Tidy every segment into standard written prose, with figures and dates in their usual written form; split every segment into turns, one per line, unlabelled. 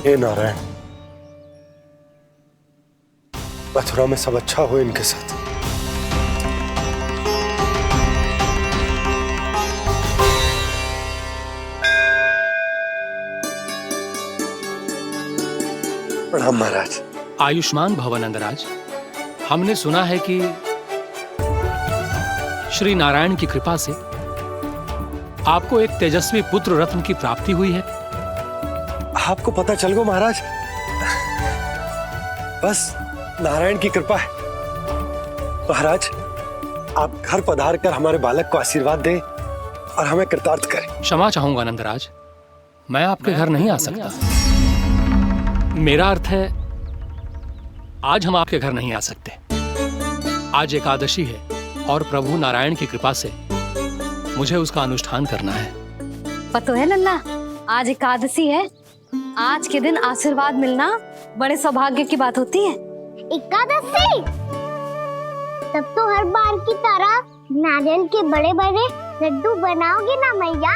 हे नारायण, मथुरा में सब अच्छा हो इनके साथ। प्रणाम महाराज।
आयुष्मान भव नंदराज। हमने सुना है कि श्री नारायण की कृपा से आपको एक तेजस्वी पुत्र रत्न की प्राप्ति हुई है।
आपको पता चल गो महाराज, बस नारायण की कृपा है। महाराज, आप घर पधार कर हमारे बालक को आशीर्वाद दें और हमें कृतार्थ करें।
क्षमा चाहूंगा नंदराज, मैं आपके घर नहीं आ सकता। मेरा अर्थ है, आज हम आपके घर नहीं आ सकते। आज एकादशी है और प्रभु नारायण की कृपा से मुझे उसका अनुष्ठान करना है।
पता है लल्ला, आज एकादशी है। आज के दिन आशीर्वाद मिलना बड़े सौभाग्य की बात होती है।
एकादशी? तब तो हर बार की तरह नारियल के बड़े बड़े लड्डू बनाओगे ना मैया?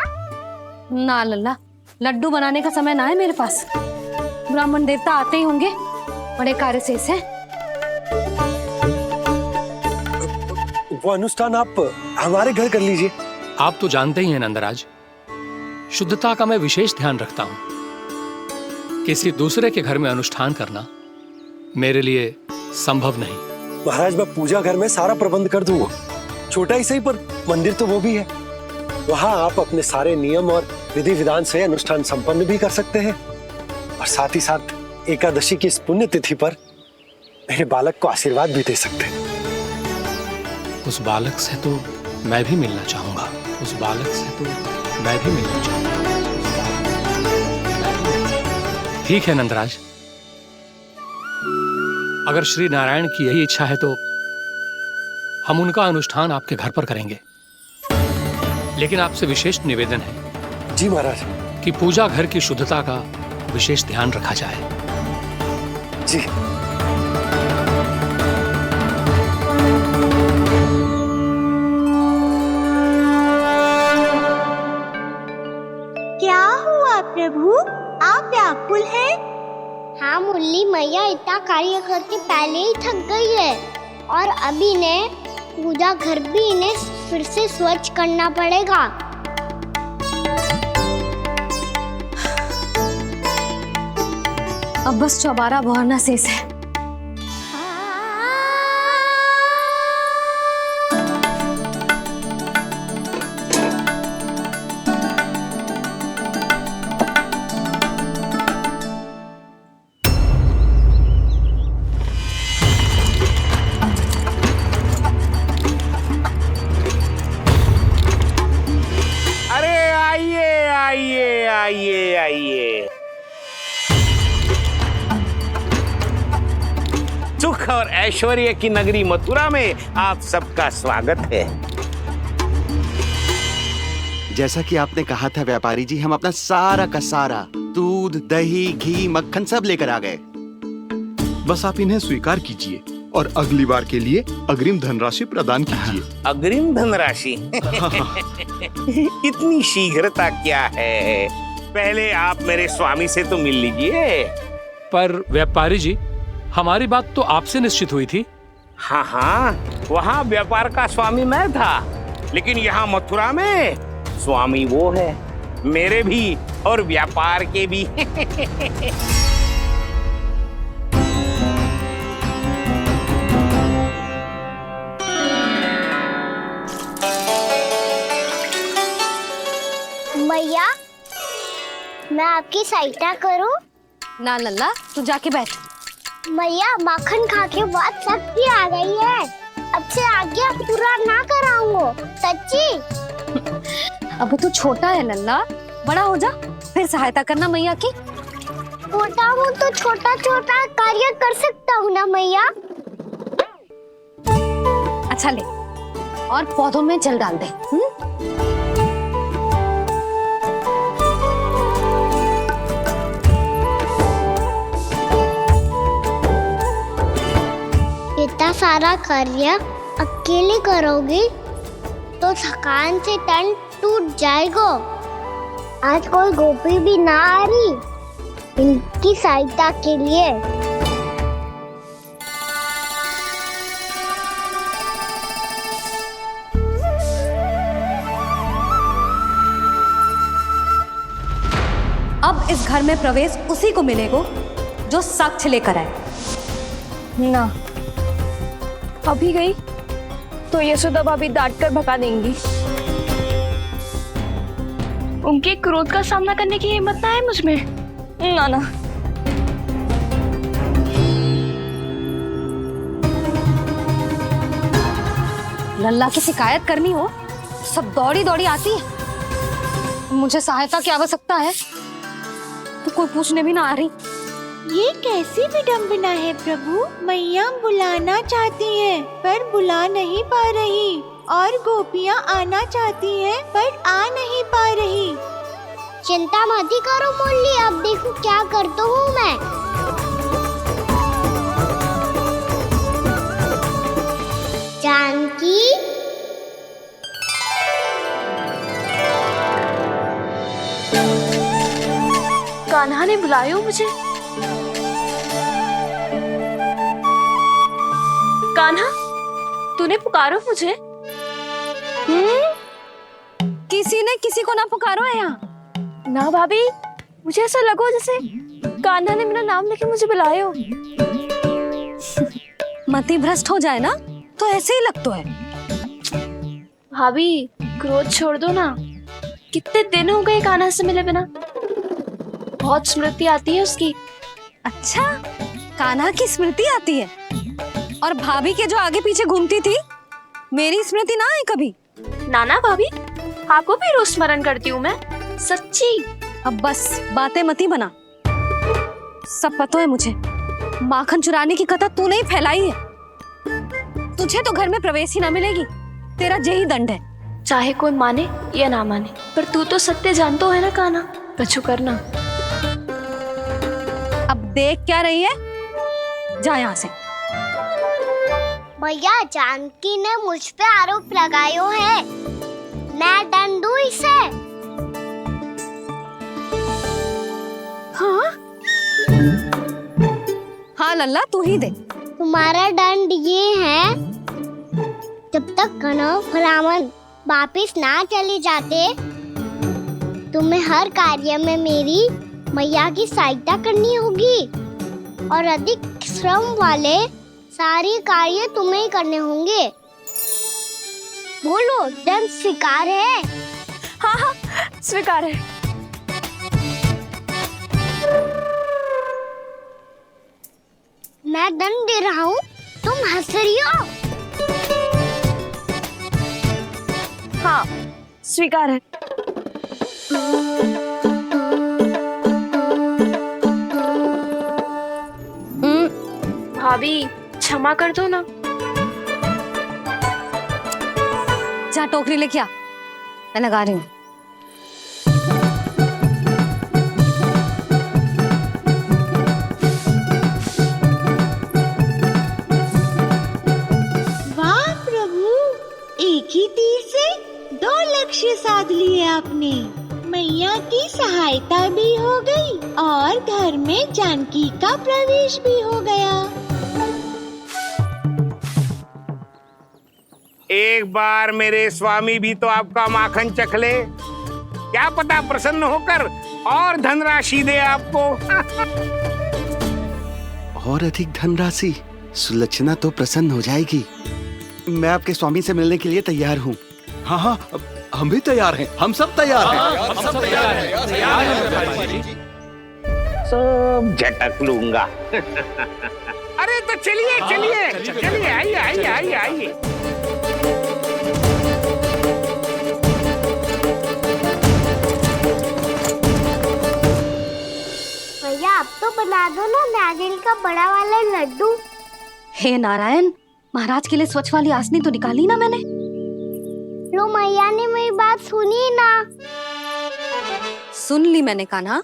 ना लल्ला, लड्डू बनाने का समय ना है मेरे पास। ब्राह्मण देवता आते ही होंगे, बड़े कार्य शेष है।
वो अनुष्ठान आप हमारे घर कर लीजिए।
आप तो जानते ही हैं नंदराज, शुद्धता का मैं विशेष ध्यान रखता हूं। किसी दूसरे के घर में अनुष्ठान करना मेरे लिए संभव नहीं।
महाराज, मैं पूजा घर में सारा प्रबंध कर दूंगा। छोटा ही सही, पर मंदिर तो वो भी है। वहां आप अपने सारे नियम और विधि विधान से अनुष्ठान संपन्न भी कर सकते हैं और साथ ही साथ एकादशी की इस पुण्य तिथि पर मेरे बालक को आशीर्वाद भी दे सकते हैं।
उस बालक से तो मैं भी मिलना चाहूंगा। उस बालक से तो मैं भी मिलना चाहूंगा। ठीक है नंदराज, अगर श्री नारायण की यही इच्छा है तो हम उनका अनुष्ठान आपके घर पर करेंगे। लेकिन आपसे विशेष निवेदन है।
जी महाराज।
कि पूजा घर की शुद्धता का विशेष ध्यान रखा जाए।
जी।
क्या हुआ प्रभु, आप व्याकुल हैं? हाँ मुरली मैया इतना कार्य करके पहले ही थक गई है और अभी ने पूजा घर भी इन्हें फिर से स्वच्छ करना पड़ेगा।
अब बस चौबारा बहाना शेष है।
अरे आइए आइए आइए आइए, सुख और ऐश्वर्य की नगरी मथुरा में आप सबका स्वागत है।
जैसा कि आपने कहा था व्यापारी जी, हम अपना सारा का सारा दूध, दही, घी, मक्खन सब लेकर आ गए।
बस आप इन्हें स्वीकार कीजिए और अगली बार के लिए अग्रिम धनराशि प्रदान कीजिए।
अग्रिम धनराशि? इतनी शीघ्रता क्या है? पहले आप मेरे स्वामी से तो मिल लीजिए।
पर व्यापारी जी, हमारी बात तो आपसे निश्चित हुई थी।
हाँ हाँ, वहाँ व्यापार का स्वामी मैं था, लेकिन यहाँ मथुरा में स्वामी वो है, मेरे भी और व्यापार के भी।
मैया, मैं आपकी सहायता करूं?
ना लल्ला, तू जाके बैठ।
मैया, माखन खा के बात सबकी आ गई है। अब से आगे पूरा ना कराऊंगा, सच्ची।
अब तू छोटा है लल्ला, बड़ा हो जा फिर सहायता करना मैया की।
छोटा हूँ तो छोटा छोटा कार्य कर सकता हूँ ना मैया।
अच्छा ले, और पौधों में जल डाल दे।
इतना सारा कार्य अकेले करोगी तो थकान से तन टूट जाएगा। आज कोई गोपी भी ना आ रही इनकी सहायता के लिए।
अब इस घर में प्रवेश उसी को मिलेगा जो साक्ष्य लेकर आए।
ना, अभी गई तो यशोदा भाभी डांट कर भगा देंगी। उनके क्रोध का सामना करने की हिम्मत ना है मुझ में। ना ना,
लल्ला की शिकायत करनी हो सब दौड़ी दौड़ी आती है। मुझे सहायता की आवश्यकता है तो कोई पूछने भी ना आ रही।
ये कैसी विडंबना है प्रभु। मैया बुलाना चाहती हैं पर बुला नहीं पा रही, और गोपियाँ आना चाहती हैं पर आ नहीं पा रही।
चिंता मत ही करो मुरली, अब देखो क्या करता हूँ मैं। जानकी,
कान्हा ने बुलाया हो मुझे। कान्हा, तूने पुकारो मुझे।
किसी ने किसी को ना पुकारो है यहाँ।
ना भाभी, मुझे ऐसा लगो जैसे कान्हा ने मेरा नाम लेके मुझे बुलाया हो।
मति भ्रष्ट हो जाए ना तो ऐसे ही लगता है।
भाभी, क्रोध छोड़ दो ना। कितने दिन हो गए कान्हा से मिले बिना। बहुत स्मृति आती है उसकी।
अच्छा, कान्हा की स्मृति आती है? और भाभी के जो आगे पीछे घूमती थी, मेरी स्मृति ना आई कभी?
नाना भाभी, आपको भी रोज स्मरण करती हूँ मैं, सच्ची।
अब बस बातें मत ही बना। सब पता है मुझे। माखन चुराने की कथा तूने ही फैलाई है। तुझे तो घर में प्रवेश ही ना मिलेगी। तेरा यही दंड है।
चाहे कोई माने या ना माने, पर तू तो सत्य जानतो है ना कान्हा। कछु करना।
अब देख क्या रही है, जा यहाँ से।
भैया, जानकी ने मुझ पे आरोप लगायो है, मैं दंड दूं इसे।
हाँ हाँ लल्ला, तू ही दे।
तुम्हारा दंड ये है, जब तक कनव ब्राह्मण वापिस ना चले जाते, तुम्हें हर कार्य में मेरी मैया की सहायता करनी होगी, और अधिक श्रम वाले सारे कार्य तुम्हें ही करने होंगे। बोलो, दंड स्वीकार है?
हाँ हाँ, स्वीकार है।
मैं दंड दे रहा हूँ, तुम हंस रही हो?
हाँ, स्वीकार है। भाभी, क्षमा कर दो ना।
जा टोकरी लेके आ, मैं लगा रही हूँ।
वाह प्रभु, एक ही तीर से 2 लक्ष्य साध लिए आपने। मैया की सहायता भी हो गई और घर में जानकी का प्रवेश भी हो गया।
एक बार मेरे स्वामी भी तो आपका माखन चख ले, क्या पता प्रसन्न होकर और धनराशि दे आपको।
और अधिक धनराशि? सुलक्षणा तो प्रसन्न हो जाएगी। मैं आपके स्वामी से मिलने के लिए तैयार हूँ।
हाँ हाँ, हम भी तैयार हैं। हम सब तैयार हैं।
सब झटक लूंगा। अरे तो चलिए चलिए चलिए, आइए आइए आइए आइए।
भैया, आप तो बना दो ना नारियल का बड़ा वाला लड्डू।
हे नारायण, महाराज के लिए स्वच्छ वाली आसनी तो निकाली ना मैंने।
लो, मैया ने मेरी बात सुनी ना।
सुन ली मैंने कान्हा।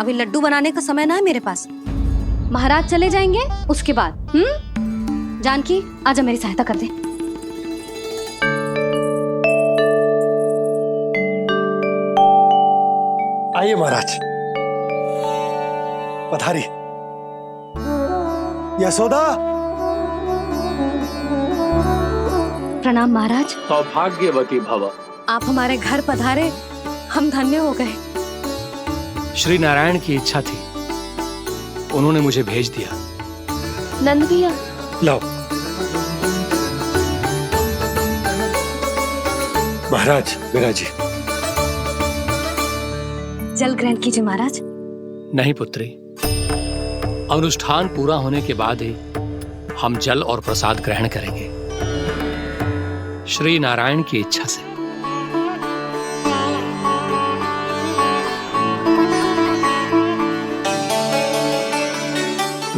अभी लड्डू बनाने का समय ना है मेरे पास। महाराज चले जाएंगे उसके बाद। जानकी, आजा मेरी सहायता कर दे।
आइए महाराज। पधारी। यशोदा।
प्रणाम महाराज।
सौभाग्यवती भव।
आप हमारे घर पधारे, हम धन्य हो गए।
श्री नारायण की इच्छा थी, उन्होंने मुझे भेज दिया।
नंद भैया,
लाओ। महाराज, विराजी।
जल ग्रहण कीजिए महाराज।
नहीं पुत्री, अनुष्ठान पूरा होने के बाद ही हम जल और प्रसाद ग्रहण करेंगे, श्री नारायण की इच्छा से।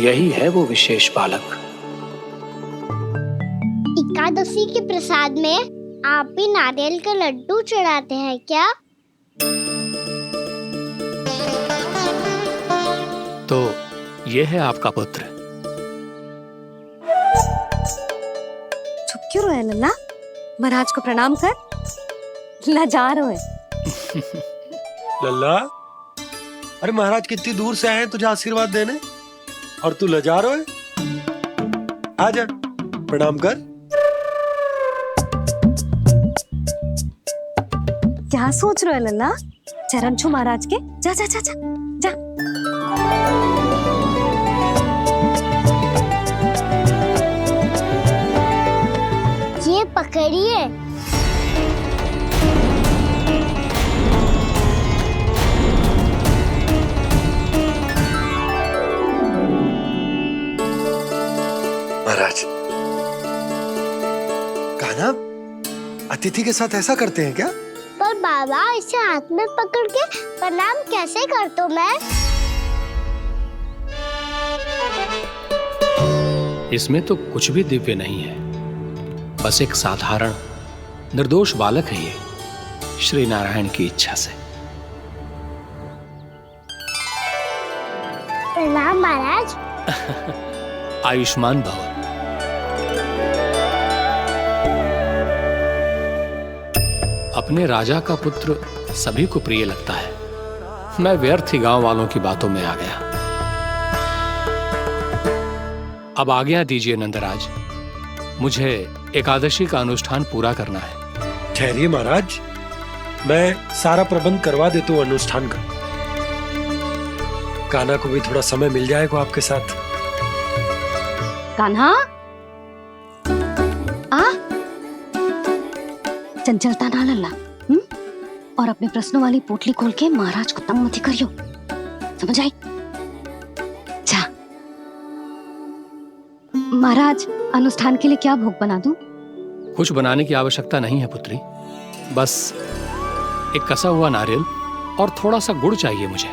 यही है वो विशेष बालक।
एकादशी के प्रसाद में आप भी नारियल का लड्डू चढ़ाते हैं क्या?
तो ये है आपका पुत्र।
चुप क्यों रहे लल्ला? महाराज को प्रणाम कर। लाचार हुए।
लल्ला, अरे महाराज कितनी दूर से आए हैं तुझे आशीर्वाद देने, और तू लजा रहा है? आजा, प्रणाम कर।
क्या सोच रहे हो लल्ला? चरण छू महाराज के। जा जा जा जा जा।
ये पकड़िए।
महाराज, कान्हा, अतिथि के साथ ऐसा करते हैं क्या?
पर बाबा, इसे हाथ में पकड़ के प्रणाम कैसे करता हूँ मैं?
इसमें तो कुछ भी दिव्य नहीं है, बस एक साधारण निर्दोष बालक है ये, श्री नारायण की इच्छा से।
प्रणाम महाराज।
आयुष्मान भव। अपने राजा का पुत्र सभी को प्रिय लगता है। मैं व्यर्थ ही गांव वालों की बातों में आ गया। अब आज्ञा दीजिए नंदराज, मुझे एकादशी का अनुष्ठान पूरा करना है।
ठहरिए महाराज, मैं सारा प्रबंध करवा देता हूँ अनुष्ठान का। कान्हा को भी थोड़ा समय मिल जाएगा आपके साथ।
कान्हा, आ चंचलता ना लल्ला। और अपने प्रश्नों वाली पोटली खोल के महाराज को तंग मत करियो, समझ आई? जा। महाराज, अनुष्ठान के लिए क्या भोग बना दूं?
कुछ बनाने की आवश्यकता नहीं है पुत्री, बस एक कसा हुआ नारियल और थोड़ा सा गुड़ चाहिए मुझे,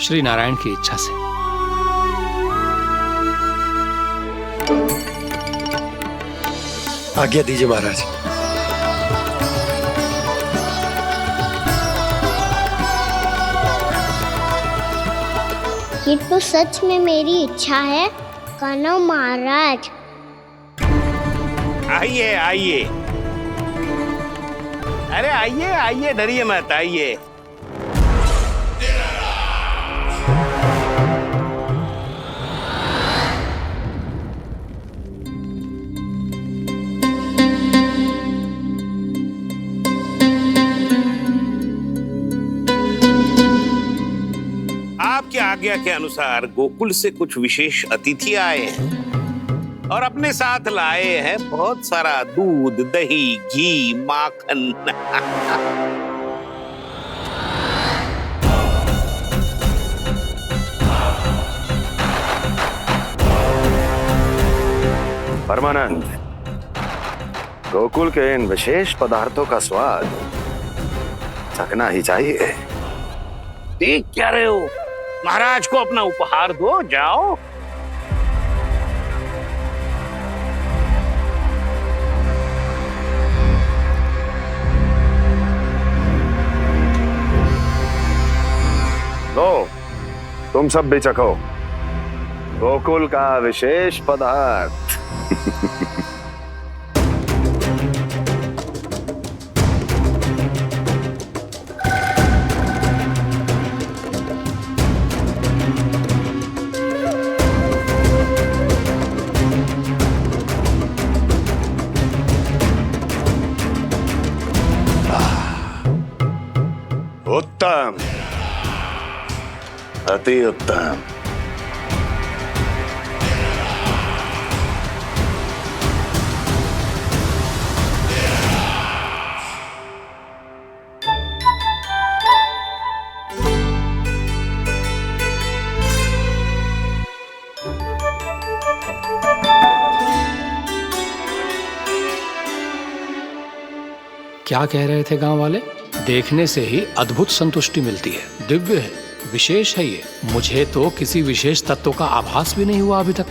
श्री नारायण की इच्छा से।
आज्ञा दीजिए महाराज।
ये तो सच में मेरी इच्छा है कान्हा महाराज।
आइए आइए, अरे आइए आइए, डरिए मत, आइए। आपकी आज्ञा के अनुसार गोकुल से कुछ विशेष अतिथि आए हैं और अपने साथ लाए हैं बहुत सारा दूध, दही, घी, माखन।
परमानंद, गोकुल के इन विशेष पदार्थों का स्वाद चखना ही चाहिए।
देख क्या रहे हो? महाराज को अपना उपहार दो, जाओ।
लो, तुम सब भी चखो गोकुल का विशेष पदार्थ। अति उत्तम।
क्या कह रहे थे गांव वाले? देखने से ही अद्भुत संतुष्टि मिलती है, दिव्य है, विशेष है ये। मुझे तो किसी विशेष तत्व का आभास भी नहीं हुआ अभी तक,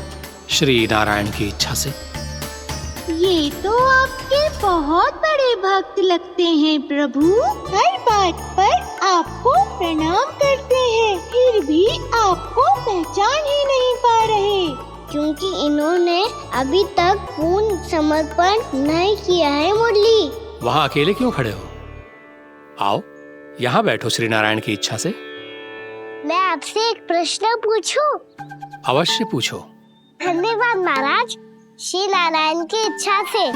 श्री नारायण की इच्छा से।
ये तो आपके बहुत बड़े भक्त लगते हैं प्रभु। हर बात पर आपको प्रणाम करते हैं, फिर भी आपको पहचान ही नहीं पा रहे।
क्योंकि इन्होंने अभी तक पूर्ण समर्पण नहीं किया है मुरली।
वहां अकेले क्यों खड़े हो? आओ यहाँ बैठो श्री नारायण की इच्छा से।
मैं आपसे एक प्रश्न पूछूं?
अवश्य पूछो।
धन्यवाद महाराज, श्री नारायण की इच्छा से।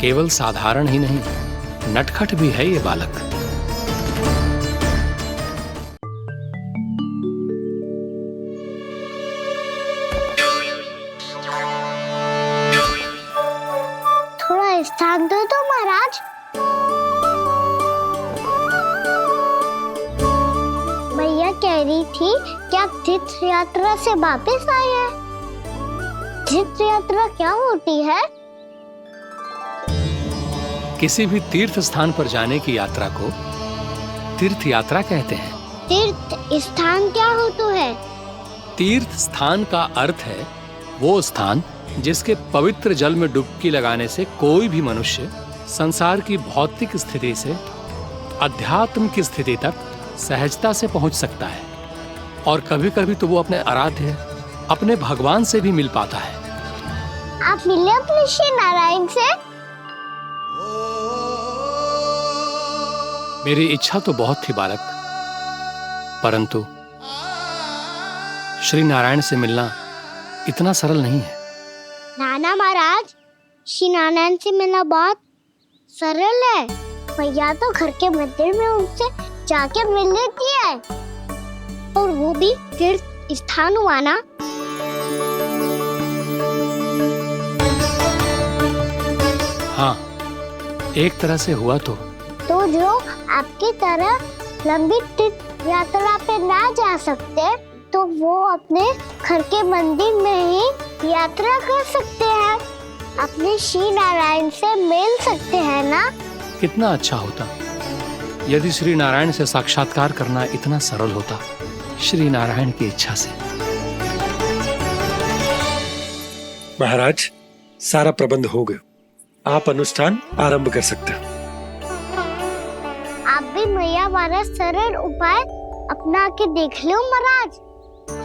केवल साधारण ही नहीं, नटखट भी है ये बालक।
थोड़ा स्थान दो तो महाराज। भैया कह रही थी कि आप तीर्थ यात्रा से वापस आए हैं। तीर्थ यात्रा क्या होती है?
किसी भी तीर्थ स्थान पर जाने की यात्रा को तीर्थ यात्रा कहते हैं।
तीर्थ स्थान क्या होता है?
तीर्थ स्थान का अर्थ है वो स्थान जिसके पवित्र जल में डुबकी लगाने से कोई भी मनुष्य संसार की भौतिक स्थिति से अध्यात्म की स्थिति तक सहजता से पहुंच सकता है, और कभी कभी तो वो अपने आराध्य, अपने भगवान से भी मिल पाता है।
आप मिले अपने श्री नारायण से?
मेरी इच्छा तो बहुत थी बालक, परंतु श्री नारायण से मिलना इतना सरल नहीं है।
नाना महाराज, श्री नारायण से मिलना बहुत सरल है। भैया तो घर के मंदिर में उनसे जाके मिल लेती है, और वो भी तीर्थ स्थान हुआ ना।
हाँ, एक तरह से हुआ तो
जो आपकी तरह लंबी तीर्थ यात्रा पे ना जा सकते, तो वो अपने घर के मंदिर में ही यात्रा कर सकते हैं, अपने श्री नारायण से मिल सकते हैं ना।
कितना अच्छा होता यदि श्री नारायण से साक्षात्कार करना इतना सरल होता, श्री नारायण की इच्छा से।
महाराज, सारा प्रबंध हो गया, आप अनुष्ठान आरंभ कर सकते हैं।
आप भी मैया वाला सरल उपाय अपना के देख लो महाराज।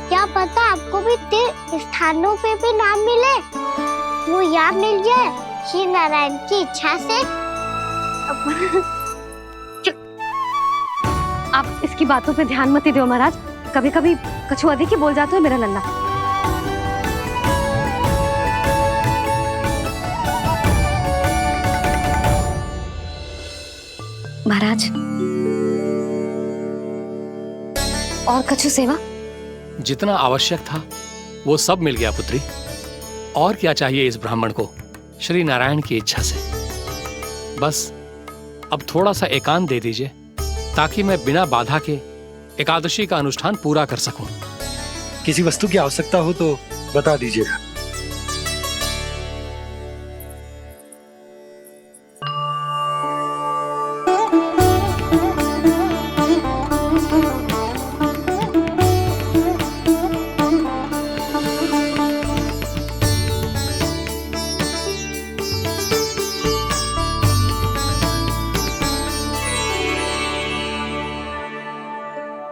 क्या पता आपको भी तीर्थ स्थानों पे भी नाम मिले, वो याद मिल जाए श्री नारायण की इच्छा से।
आप इसकी बातों पे ध्यान मत दो महाराज, कभी कभी कछु अधिक ही बोल जाते हो मेरा लल्ला। महाराज, और कछु सेवा?
जितना आवश्यक था वो सब मिल गया पुत्री। और क्या चाहिए इस ब्राह्मण को श्री नारायण की इच्छा से? बस अब थोड़ा सा एकांत दे दीजिए, ताकि मैं बिना बाधा के एकादशी का अनुष्ठान पूरा कर सकूं।
किसी वस्तु की आवश्यकता हो तो बता दीजिएगा।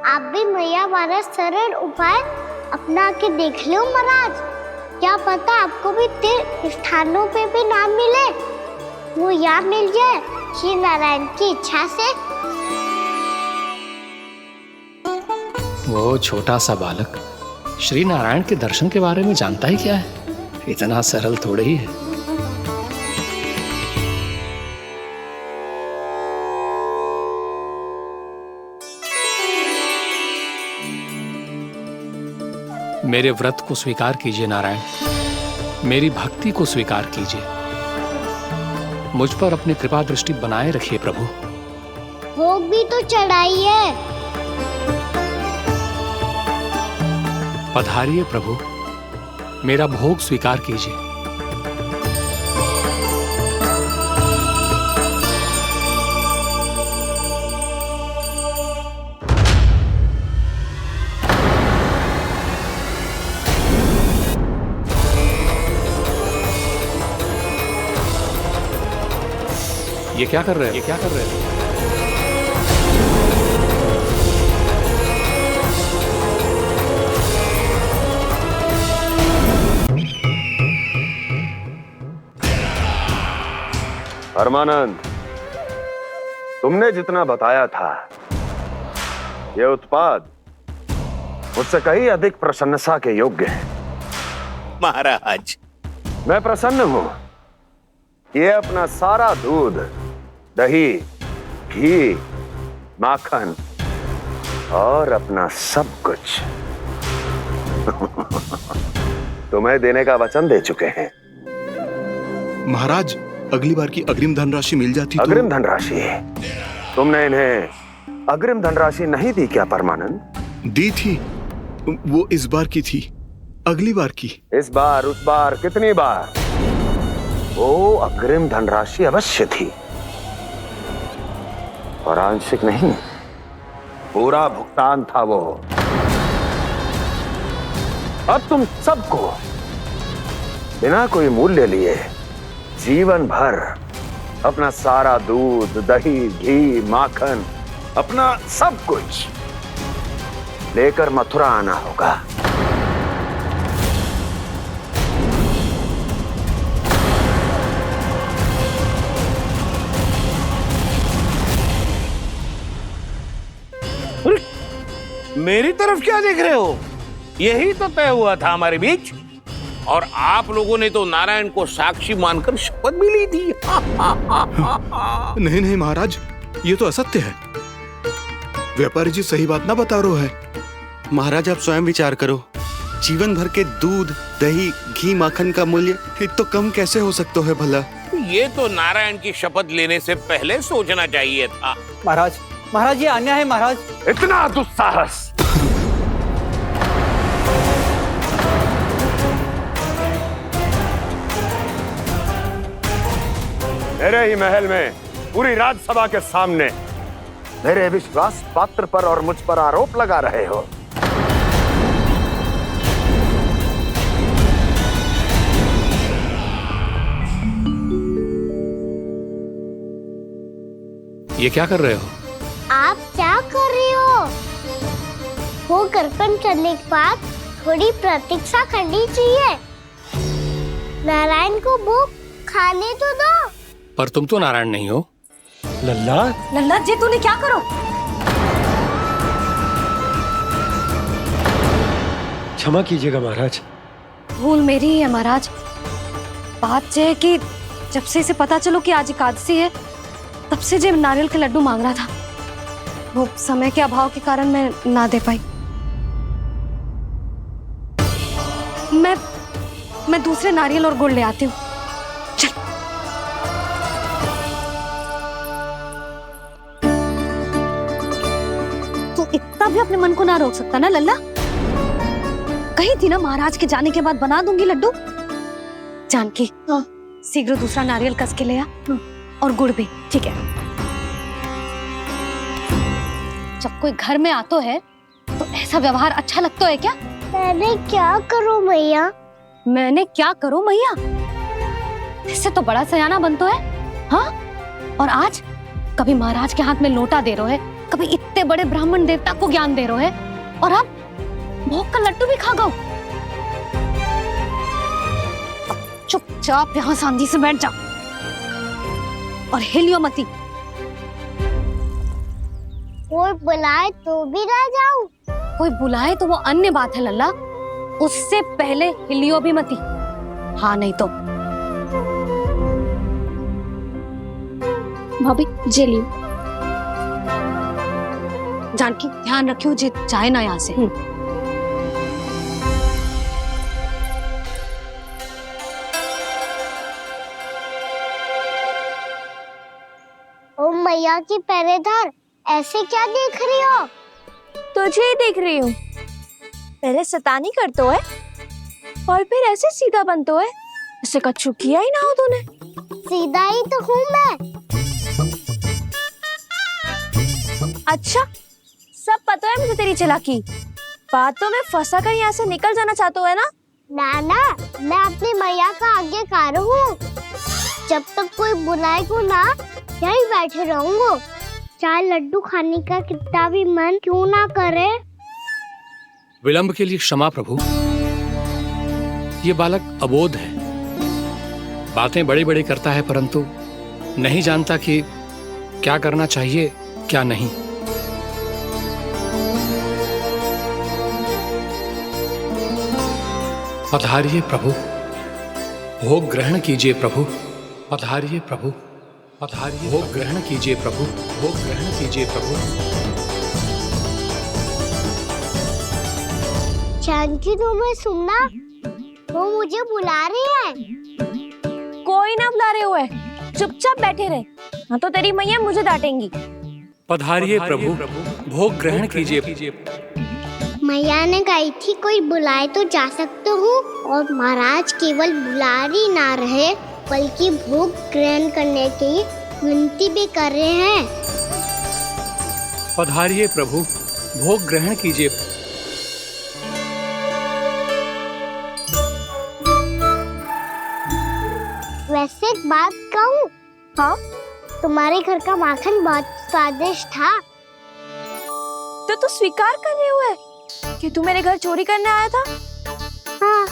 आप भी मैया वाला सरल उपाय अपना के देख लो महाराज। क्या पता आपको भी तीर्थ स्थानों पे भी नाम मिले, वो याद मिल जाए श्री नारायण की इच्छा से।
वो छोटा सा बालक श्री नारायण के दर्शन के बारे में जानता ही क्या है? इतना सरल थोड़े ही है। मेरे व्रत को स्वीकार कीजिए नारायण, मेरी भक्ति को स्वीकार कीजिए। मुझ पर अपनी कृपा दृष्टि बनाए रखिए प्रभु।
भोग भी तो चढ़ाई है।
पधारिए प्रभु, मेरा भोग स्वीकार कीजिए। ये क्या कर रहे हैं? ये क्या कर रहे हैं?
परमानंद, तुमने जितना बताया था, यह उत्पाद मुझसे कहीं अधिक प्रशंसा के योग्य है।
महाराज,
मैं प्रसन्न हूं। ये अपना सारा दूध, दही, घी, माखन और अपना सब कुछ तुम्हें देने का वचन दे चुके हैं।
महाराज, अगली बार की अग्रिम धनराशि मिल जाती तो।
अग्रिम धनराशि? तुमने इन्हें अग्रिम धनराशि नहीं दी क्या परमानंद?
दी थी, वो इस बार की थी, अगली बार की।
इस बार, उस बार, कितनी बार? वो अग्रिम धनराशि अवश्य थी, और आंशिक नहीं, पूरा भुगतान था वो। अब तुम सबको बिना कोई मूल्य लिए जीवन भर अपना सारा दूध, दही, घी, माखन, अपना सब कुछ लेकर मथुरा आना होगा।
मेरी तरफ क्या देख रहे हो? यही तो तय हुआ था हमारे बीच, और आप लोगों ने तो नारायण को साक्षी मानकर शपथ भी ली थी।
नहीं नहीं महाराज, ये तो असत्य है। व्यापारी जी सही बात ना बता रहे है।
महाराज, आप स्वयं विचार करो, जीवन भर के दूध, दही, घी, माखन का मूल्य तो कम कैसे हो सकता है भला?
ये तो नारायण की शपथ लेने से पहले सोचना चाहिए था।
महाराज, महाराज ये अन्याय है महाराज।
इतना दुस्साहस! मेरे ही महल में पूरी राजसभा के सामने मेरे विश्वास पात्र पर और मुझ पर आरोप लगा रहे हो।
ये क्या कर रहे हो?
आप क्या कर रहे हो? वो कर्पण करने के बाद थोड़ी प्रतीक्षा करनी चाहिए। नारायण को भोग खाने तो दो।
पर तुम तो नारायण नहीं हो।
लल्ला,
लल्ला जी, तूने क्या करो?
क्षमा कीजिएगा महाराज।
भूल मेरी ही है महाराज। बात यह है कि जब से इसे पता चलो कि आज एकादशी है, तब से जो नारियल के लड्डू मांग रहा था, वो समय के अभाव के कारण मैं ना दे पाई। मैं दूसरे नारियल और गुड़ ले आती हूँ। चल। तू इतना भी अपने मन को ना रोक सकता ना लल्ला? कही थी ना महाराज के जाने के बाद बना दूंगी लड्डू। जानकी, शीघ्र दूसरा नारियल कस के ले आ, और गुड़ भी। ठीक है। जब कोई घर में आतो है तो ऐसा व्यवहार अच्छा लगता है क्या?
मैंने क्या करूं मैया?
मैंने क्या करूं मैया? इससे तो बड़ा सयाना बनतो है। हाँ? और आज कभी महाराज के हाथ में लोटा दे रहे है, कभी इतने बड़े ब्राह्मण देवता को ज्ञान दे रहे है, और अब भोग का लड्डू भी खा गो। चुपचाप यहाँ शांति से बैठ जा और हिलियो मती।
कोई बुलाए तो भी ना जाऊं?
कोई बुलाए तो वो अन्य बात है लल्ला, उससे पहले हिलियो भी मती। हाँ नहीं तो।
भाभी जे लियो।
जानकी ध्यान रखियो जे जाए ना यहाँ से।
मैया की पहरेदार, ऐसे क्या देख रही हो?
तुझे ही देख रही हूँ। पहले शैतानी करतो है और फिर ऐसे सीधा बनतो है, इससे कछु किया ही ना हो तूने।
सीधा ही तो हूँ मैं।
अच्छा, सब पता है मुझे तेरी चालाकी। बातों में फंसा कर यहाँ से निकल जाना चाहते है ना?
नाना, मैं अपनी मैया का आज्ञाकार हूँ। जब तक कोई बुलाए को ना, यही बैठे रहूंगा। चाहे लड्डू खाने का कितना भी मन क्यों ना करे।
विलंब के लिए क्षमा प्रभु। ये बालक अबोध है, बातें बड़ी बड़ी करता है परंतु नहीं जानता कि क्या करना चाहिए क्या नहीं। पधारिए प्रभु, भोग ग्रहण कीजिए प्रभु। पधारिए प्रभु, पधारिए, भोग ग्रहण कीजिए प्रभु, भोग ग्रहण कीजिए प्रभु।
जानकी, तुम्हें सुनना, वो मुझे बुला रही है।
कोई ना बुला रहे हुए, चुपचाप बैठे रहे, हाँ तो तेरी मैया मुझे डांटेंगी।
पधारिए प्रभु, भोग ग्रहण कीजिए।
मैया ने कही थी कोई बुलाए तो जा सकते हूँ, और महाराज केवल बुलारी ना रहे बल्कि भोग ग्रहण करने की विनती भी कर रहे हैं।
पधारिए प्रभु, भोग ग्रहण कीजिए।
वैसे एक बात कहूँ?
हाँ?
तुम्हारे घर का माखन बहुत स्वादिष्ट था।
तो तू स्वीकार कर रहे हुए कि तू मेरे घर चोरी करने आया था?
हाँ।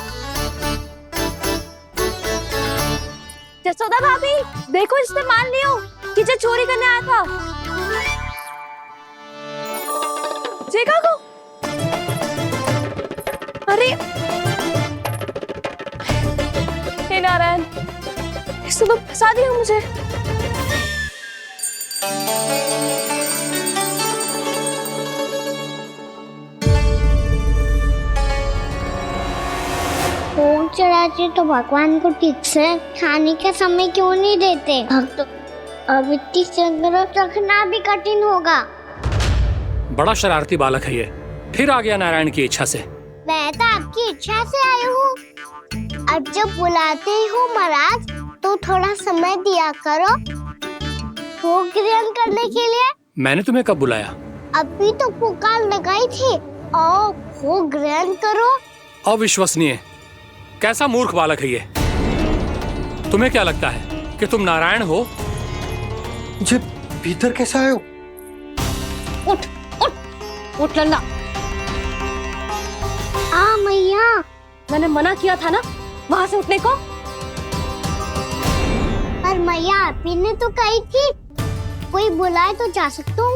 जसोदा भाभी, देखो इसने मान लियो कि जो चोरी करने आया था। देखा को? अरे हे नारायण, इसने तो फंसा दिया मुझे।
भोग चढ़ाते तो भगवान को ठीक से खाने का समय क्यों नहीं देते? भक्त अब इतनी संग्रह रखना भी कठिन होगा।
बड़ा शरारती बालक है ये, फिर आ गया नारायण की इच्छा से।
मैं तो आपकी इच्छा से आई हूँ। अब जब बुलाते हो महाराज तो थोड़ा समय दिया करो भोग ग्रहण करने के लिए।
मैंने तुम्हें कब बुलाया?
अभी तो पुकार लगाई थी, आओ भोग ग्रहण करो।
अविश्वसनीय, कैसा मूर्ख बालक है ये। तुम्हें क्या लगता है कि तुम नारायण हो?
मुझे भीतर कैसे आए हो?
उठ उठ उठ लल्ला।
मैया,
मैंने मना किया था ना वहां से उठने को।
पर मैया आपी ने तो कही थी कोई बुलाए तो जा सकता हूँ।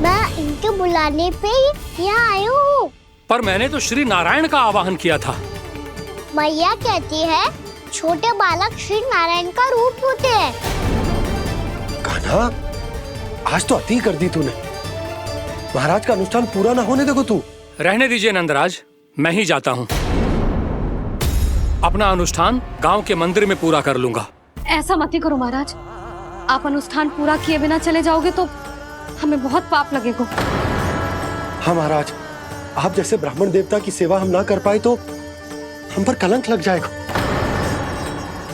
मैं इनके बुलाने पे ही यहाँ आई हूँ।
पर मैंने तो श्री नारायण का आवाहन किया था।
मैया कहती है छोटे बालक श्री नारायण का रूप होते हैं।
कान्हा, आज तो अति कर दी तूने। महाराज का अनुष्ठान पूरा ना होने देखो तू।
रहने दीजिए नंदराज, मैं ही जाता हूँ। अपना अनुष्ठान गांव के मंदिर में पूरा कर लूंगा।
ऐसा मत ही करो महाराज, आप अनुष्ठान पूरा किए बिना चले जाओगे तो हमें बहुत पाप लगेगा।
हाँ महाराज, आप जैसे ब्राह्मण देवता की सेवा हम ना कर पाए तो हम पर कलंक लग जाएगा।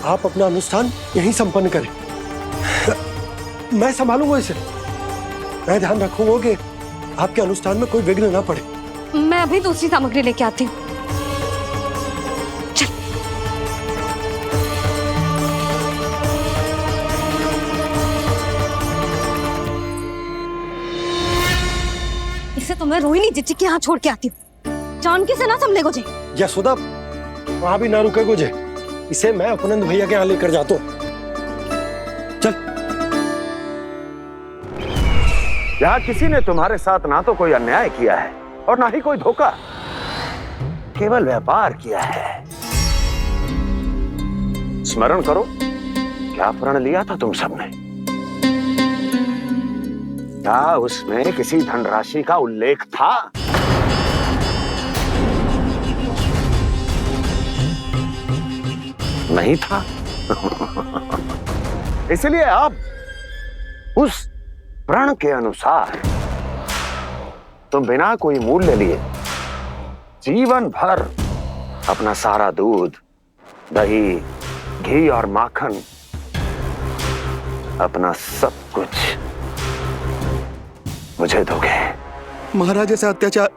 आप अपना अनुष्ठान यहीं संपन्न करें, मैं संभालूंगा इसे। मैं ध्यान रखूंगा कि आपके अनुष्ठान में कोई विघ्न ना पड़े।
मैं अभी दूसरी सामग्री लेके आती हूँ। चल। इसे तो मैं रोहिणी जीजी के यहाँ छोड़ के आती हूँ। जानकी से ना संभले गोजे।
यशोदा, वहां भी ना रुके गोजे। इसे मैं अपनंद भैया के यहाँ लेकर जाता हूँ। चल।
यहाँ किसी ने तुम्हारे साथ ना तो कोई अन्याय किया है और ना ही कोई धोखा, केवल व्यापार किया है। स्मरण करो, क्या प्रण लिया था तुम सबने? क्या उसमें किसी धनराशि का उल्लेख था? नहीं था। इसलिए अब उस प्रण के अनुसार तुम बिना कोई मूल्य लिए जीवन भर अपना सारा दूध, दही, घी और माखन, अपना सब कुछ मुझे दोगे।
महाराज ऐसा अत्याचार।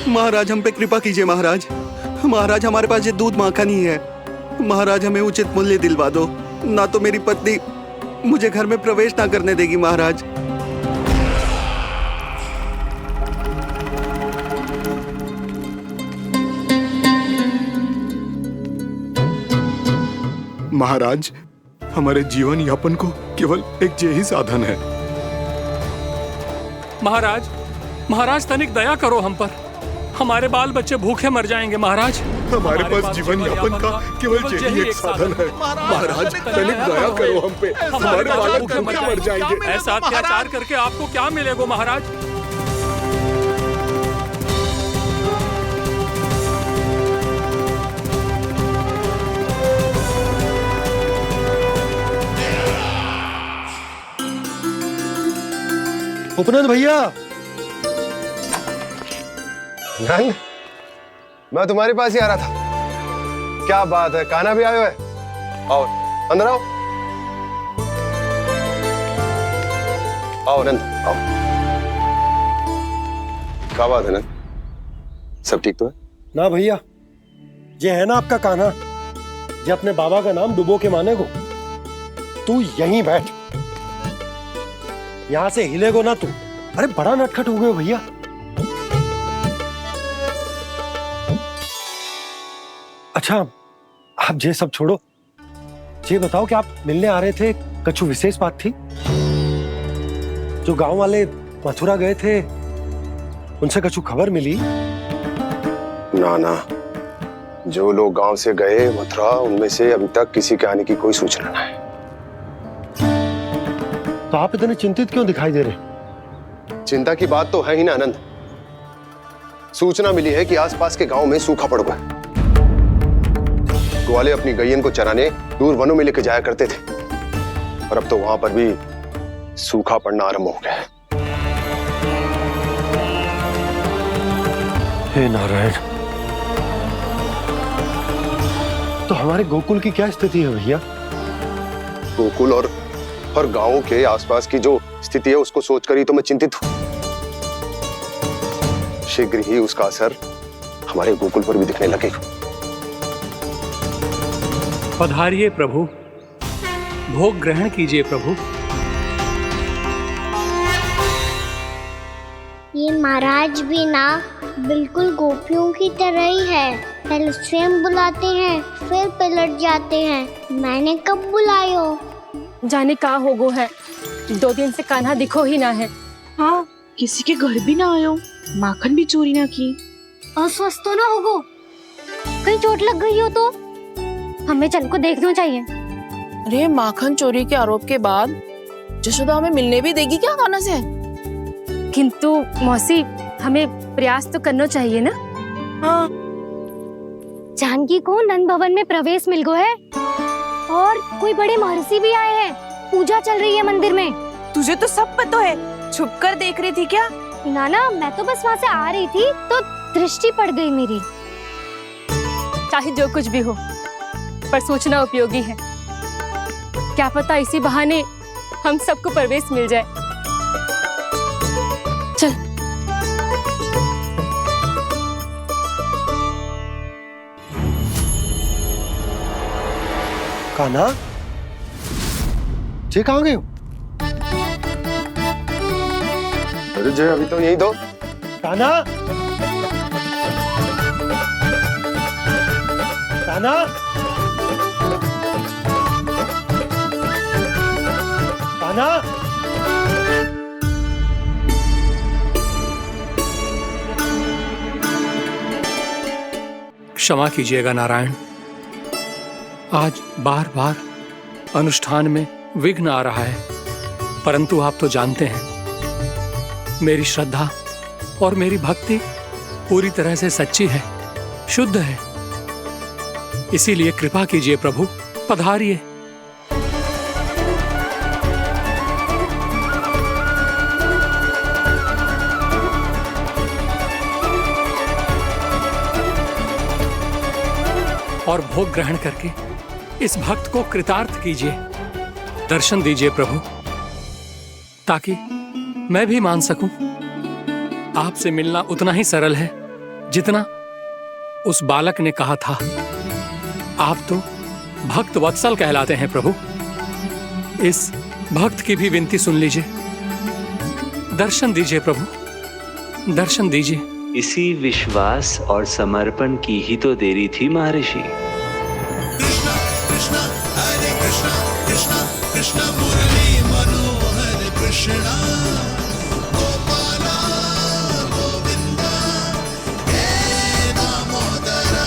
महाराज हम पे कृपा कीजिए महाराज। महाराज हमारे पास ये दूध माखन ही है। महाराज हमें उचित मूल्य दिलवा दो, ना तो मेरी पत्नी मुझे घर में प्रवेश ना करने देगी महाराज।
महाराज हमारे जीवन यापन को केवल एक यही साधन है।
महाराज, महाराज तनिक दया करो हम पर। हमारे बाल बच्चे भूखे मर जाएंगे महाराज।
हमारे पास जीवन यापन का केवल यही एक साधन है। महाराज तनिक दया करो हम पे, हमारे बालक भूखे मर जाएंगे।
ऐसा अत्याचार करके आपको क्या मिलेगा महाराज?
उपनंद भैया, नंद, मैं तुम्हारे पास ही आ रहा था। क्या बात है, कान्हा भी आयो है? आओ अंदर आओ। आओ नंद आओ। क्या बात है नंद, सब ठीक तो है ना? भैया ये है ना आपका कान्हा, ये अपने बाबा का नाम डुबो के माने को। तू यहीं बैठ, यहां से हिलेगो ना तू। अरे बड़ा नटखट हो गए भैया। अच्छा आप ये सब छोड़ो, ये बताओ कि आप मिलने आ रहे थे, कछु विशेष बात थी? जो गांव वाले मथुरा गए थे उनसे कछु खबर मिली?
ना ना, जो लोग गांव से गए मथुरा उनमें से अभी तक किसी के आने की कोई सूचना नहीं है।
तो आप इतने चिंतित क्यों दिखाई दे रहे?
चिंता की बात तो है ही ना आनंद। सूचना मिली है कि आसपास के गांव में सूखा पड़ गया। ग्वाले अपनी गैयन को चराने दूर वनों में लेकर जाया करते थे, और अब तो वहां पर भी सूखा पड़ना आरंभ हो गया है।
हे नारायण, तो हमारे गोकुल की क्या स्थिति है भैया?
गोकुल और गांवों के आसपास की जो स्थिति है उसको सोचकर ही तो मैं चिंतित हूं। शीघ्र ही उसका असर हमारे गोकुल पर भी दिखने लगेगा।
पधारिए प्रभु, भोग ग्रहण कीजिए प्रभु।
ये महाराज भी ना बिल्कुल गोपियों की तरह ही है। पहले स्वयं बुलाते हैं, फिर पलट जाते हैं। मैंने कब बुलायो?
जाने का होगो है, 2 दिन से कान्हा दिखो ही ना है।
हाँ, किसी के घर भी ना आयो, माखन भी चोरी ना की।
अस्वस्थ तो ना होगो, कहीं चोट लग गई हो तो? हमें चल को देखना चाहिए।
अरे माखन चोरी के आरोप के बाद जशोदा हमें मिलने भी देगी क्या कान्हा से?
किंतु मौसी, हमें प्रयास तो करना चाहिए ना।
हाँ।
जानकी को नंद भवन में प्रवेश मिल गया है और कोई बड़े महर्षि भी आए हैं। पूजा चल रही है मंदिर में।
तुझे तो सब पता है, छुप कर देख रही थी क्या?
ना, मैं तो बस वहाँ से आ रही थी तो दृष्टि पड़ गई मेरी।
चाहे जो कुछ भी हो, पर सूचना उपयोगी है। क्या पता इसी बहाने हम सबको प्रवेश मिल जाए। चल।
कान्हा, जे कहाँ गए हो?
अरे जय, अभी तो यही दो।
कान्हा, कान्हा, कान्हा।
क्षमा कीजिएगा नारायण, आज बार बार अनुष्ठान में विघ्न आ रहा है, परंतु आप तो जानते हैं मेरी श्रद्धा और मेरी भक्ति पूरी तरह से सच्ची है, शुद्ध है। इसीलिए कृपा कीजिए प्रभु, पधारिए। और भोग ग्रहण करके इस भक्त को कृतार्थ कीजिए। दर्शन दीजिए प्रभु, ताकि मैं भी मान सकूं। आपसे मिलना उतना ही सरल है जितना उस बालक ने कहा था। आप तो भक्त वत्सल कहलाते हैं प्रभु। इस भक्त की भी विनती सुन लीजिए। दर्शन दीजिए प्रभु, दर्शन दीजिए।
इसी विश्वास और समर्पण की ही तो देरी थी महर्षि।
कृष्णा कृष्णा हरे कृष्णा, कृष्णा कृष्णा मुरली मनोहर कृष्णा, गोपाला गोविंदा हे दामोदरा,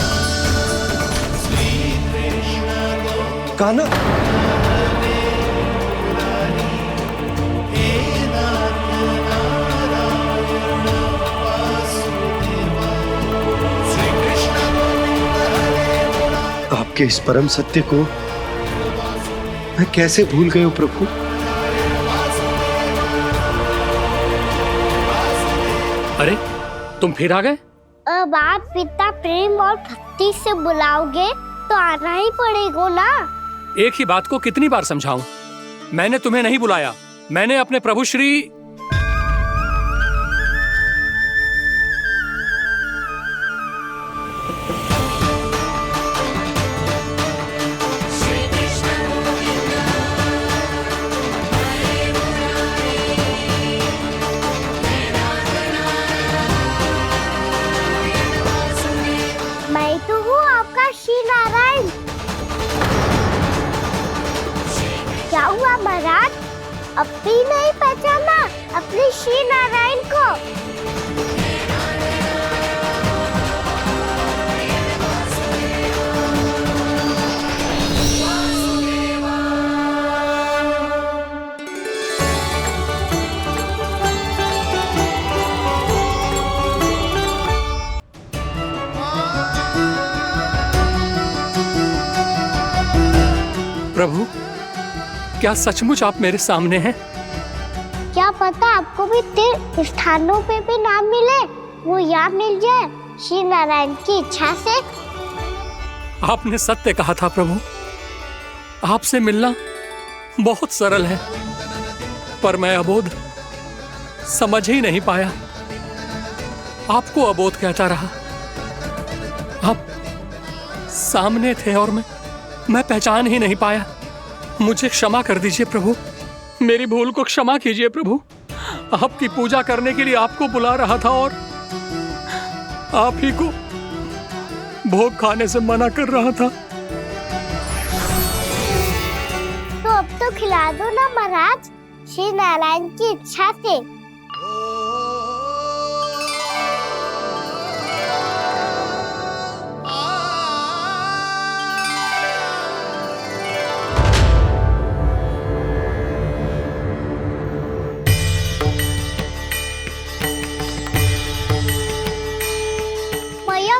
श्री कृष्ण
कान्हा, आपके इस परम सत्य को मैं कैसे भूल गया हूं प्रभु।
अरे तुम फिर आ गए?
अब आप पिता प्रेम और भक्ति से बुलाओगे तो आना ही पड़ेगा ना।
एक ही बात को कितनी बार समझाऊं? मैंने तुम्हें नहीं बुलाया, मैंने अपने प्रभु श्री
मैं तो हूँ आपका श्री नारायण। क्या हुआ महाराज, अब भी नहीं पहचाना अपने श्री नारायण को?
प्रभु, क्या सचमुच आप मेरे सामने हैं?
क्या पता आपको भी तीर्थ स्थानों पे भी नाम मिले, वो याद मिल जाए श्री नारायण की इच्छा से।
आपने सत्य कहा था प्रभु, आपसे मिलना बहुत सरल है, पर मैं अबोध समझ ही नहीं पाया। आपको अबोध कहता रहा। आप सामने थे और मैं पहचान ही नहीं पाया। मुझे क्षमा कर दीजिए प्रभु, मेरी भूल को क्षमा कीजिए प्रभु। आपकी पूजा करने के लिए आपको बुला रहा था और आप ही को भोग खाने से मना कर रहा था।
तो अब तो खिला दो ना महाराज, श्री नारायण की इच्छा से।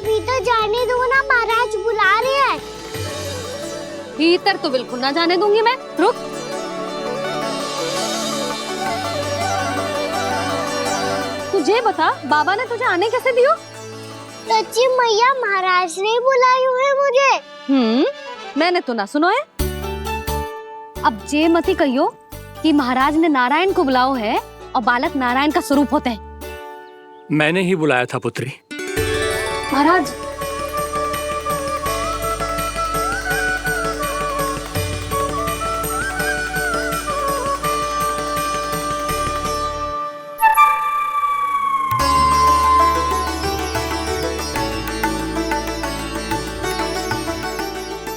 भीतर जाने दो ना, महाराज बुला रहे हैं।
भीतर तो बिल्कुल ना जाने दूंगी मैं, रुक। तुझे बता, बाबा ने तुझे आने कैसे दियो?
सच्ची मैया, महाराज ने बुलाई हुई मुझे।
मैंने तो ना सुनो है। अब जे मती कहियो कि महाराज ने नारायण को बुलाओ है और बालक नारायण का स्वरूप होते हैं।
मैंने ही बुलाया था पुत्री।
महाराज,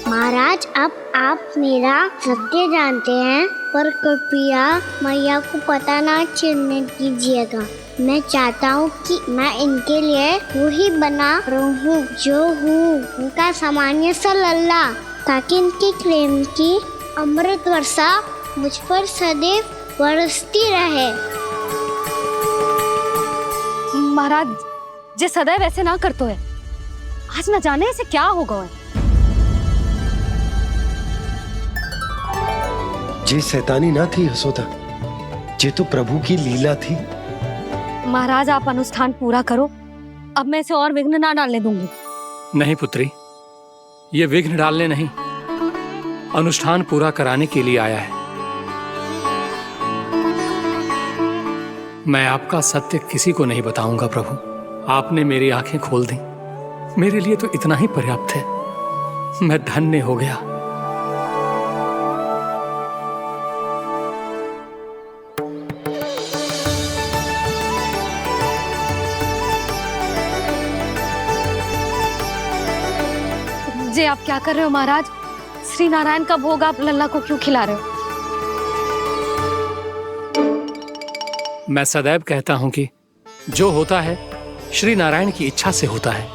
महाराज, अब आप मेरा सत्य जानते हैं, पर कृपया मैया को पता ना चलने दीजिएगा। मैं चाहता हूँ कि मैं इनके लिए वो ही बना रहूँ जो हूँ, उनका सामान्य सा लल्ला, ताकि इनके प्रेम की अमृत वर्षा मुझ पर सदैव बरसती रहे।
महाराज, जे सदैव ऐसे ना करतो है, आज न जाने इसे क्या होगा है।
ये शैतानी ना थी यशोदा, ये तो प्रभु की लीला थी।
महाराज आप अनुष्ठान पूरा करो, अब मैं इसे और विघ्न ना डालने दूंगी।
नहीं पुत्री, ये विघ्न डालने नहीं, अनुष्ठान पूरा कराने के लिए आया है। मैं आपका सत्य किसी को नहीं बताऊंगा प्रभु। आपने मेरी आंखें खोल दी, मेरे लिए तो इतना ही पर्याप्त है। मैं धन्य हो गया।
जी आप क्या कर रहे हो महाराज? श्री नारायण का भोग आप लल्ला को क्यों खिला रहे हो?
मैं सदैव कहता हूं कि जो होता है श्री नारायण की इच्छा से होता है,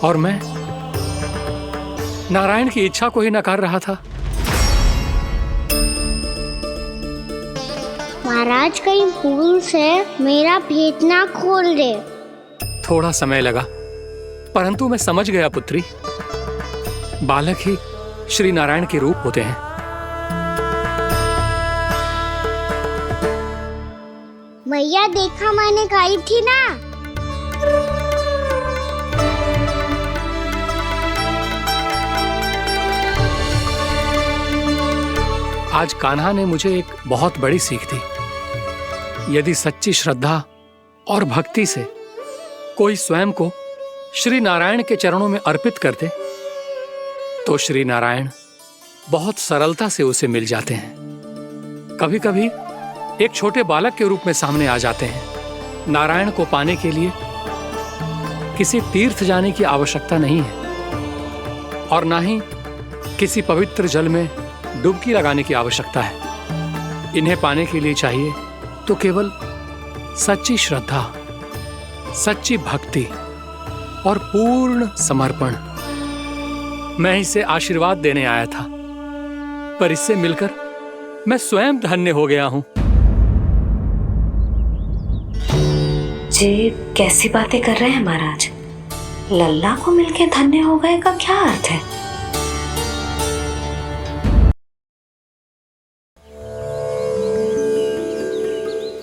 और मैं नारायण की इच्छा को ही नकार रहा था।
महाराज कहीं भूल से मेरा भेद ना खोल दे।
थोड़ा समय लगा, परंतु मैं समझ गया पुत्री। बालक ही श्री नारायण के रूप होते हैं।
मैया देखा मैंने गाई थी ना।
आज कान्हा ने मुझे एक बहुत बड़ी सीख दी। यदि सच्ची श्रद्धा और भक्ति से कोई स्वयं को श्री नारायण के चरणों में अर्पित कर दे, तो श्री नारायण बहुत सरलता से उसे मिल जाते हैं। कभी कभी एक छोटे बालक के रूप में सामने आ जाते हैं। नारायण को पाने के लिए किसी तीर्थ जाने की आवश्यकता नहीं है, और ना ही किसी पवित्र जल में डुबकी लगाने की आवश्यकता है। इन्हें पाने के लिए चाहिए तो केवल सच्ची श्रद्धा, सच्ची भक्ति और पूर्ण समर्पण। मैं इसे आशीर्वाद देने आया था, पर इससे मिलकर मैं स्वयं धन्य हो गया हूं।
जी कैसी बातें कर रहे हैं महाराज? लल्ला को मिलके धन्य हो गए का क्या अर्थ है?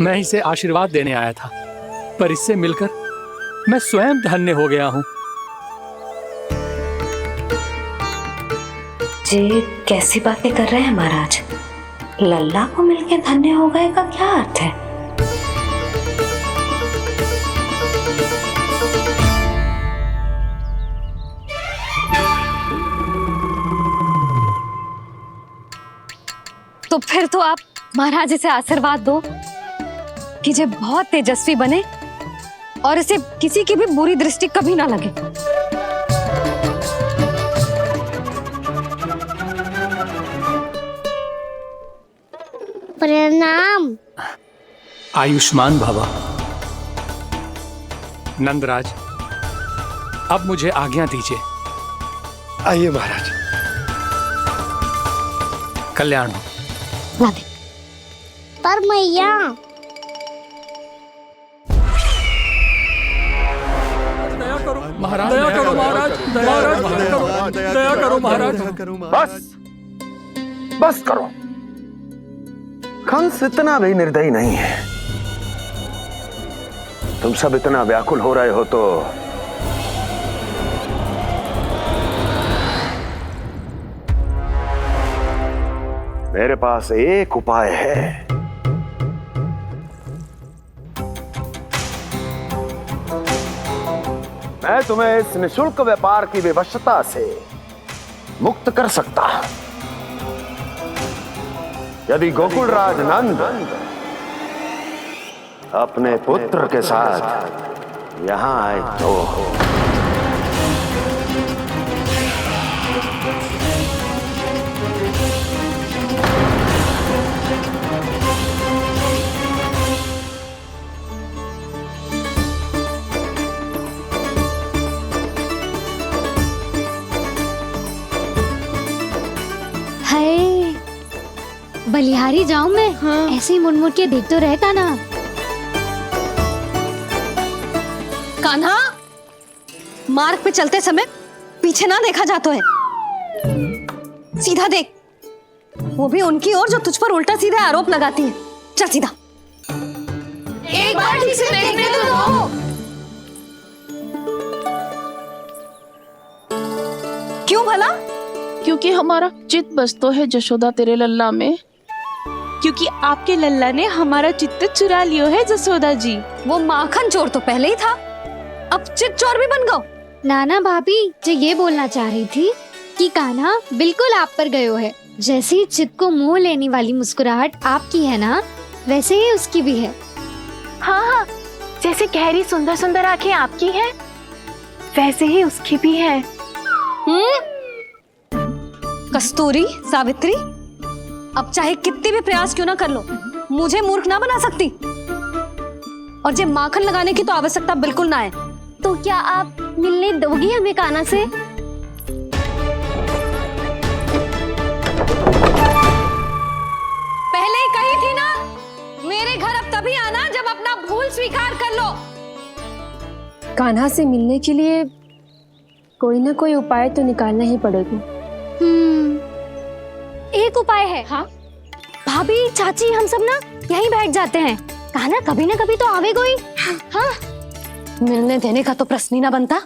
मैं इसे आशीर्वाद देने आया था, पर इससे मिलकर मैं स्वयं धन्य हो गया हूं।
जी कैसी बातें कर रहे हैं महाराज? लल्ला को मिलके धन्य हो गए का क्या अर्थ है? तो फिर तो आप महाराज इसे आशीर्वाद दो कि ये बहुत तेजस्वी बने और इसे किसी की भी बुरी दृष्टि कभी ना लगे।
प्रणाम।
आयुष्मान भवा। नंदराज, अब मुझे आज्ञा दीजिए।
आइए महाराज।
कल्याण हो।
पर मैया
महाराज, दया करो महाराज, दया करो महाराज।
बस करो। कंस इतना भी निर्दयी नहीं है। तुम सब इतना व्याकुल हो रहे हो तो मेरे पास एक उपाय है। मैं तुम्हें इस निःशुल्क व्यापार की विवशता से मुक्त कर सकता। यदि गोकुलराज नंद अपने पुत्र के साथ यहां आए तो
बलिहारी जाऊं मैं? हाँ। ऐसे ही मुड़ के देख तो रहे कान्हा।
कान्हा, मार्ग पे चलते समय पीछे ना देखा जाता है, सीधा देख। वो भी उनकी ओर जो तुझ पर उल्टा सीधे आरोप लगाती है। चल सीधा।
एक बार ठीक से देखने तो दो।
क्यों भला?
क्योंकि हमारा चित्त बसतो है जशोदा तेरे लल्ला में।
क्योंकि आपके लल्ला ने हमारा चित्त चुरा लियो है जसोदा जी।
वो माखन चोर तो पहले ही था, अब चित्त चोर भी बन गो।
नाना भाभी जो ये बोलना चाह रही थी कि कान्हा बिल्कुल आप पर गयो है। जैसे ही चित्त को मोह लेने वाली मुस्कुराहट आपकी है ना, वैसे ही उसकी भी है।
हाँ हाँ, जैसे गहरी सुंदर सुंदर आंखें आपकी हैं, वैसे ही उसकी भी है।
कस्तूरी, सावित्री, अब चाहे कितने भी प्रयास क्यों ना कर लो, मुझे मूर्ख ना बना सकती। और जे माखन लगाने की तो आवश्यकता बिल्कुल ना है।
तो क्या आप मिलने दोगी हमें कान्हा से?
पहले ही कही थी ना, मेरे घर अब तभी आना जब अपना भूल स्वीकार कर लो।
कान्हा से मिलने के लिए कोई ना कोई उपाय तो निकालना ही पड़ेगा।
एक उपाय है।
हाँ?
भाभी, चाची, हम सब ना यहीं बैठ जाते हैं। कान्हा कभी ना कभी तो आवेगा ही। हाँ।
मिलने देने का तो प्रश्न ही ना बनता।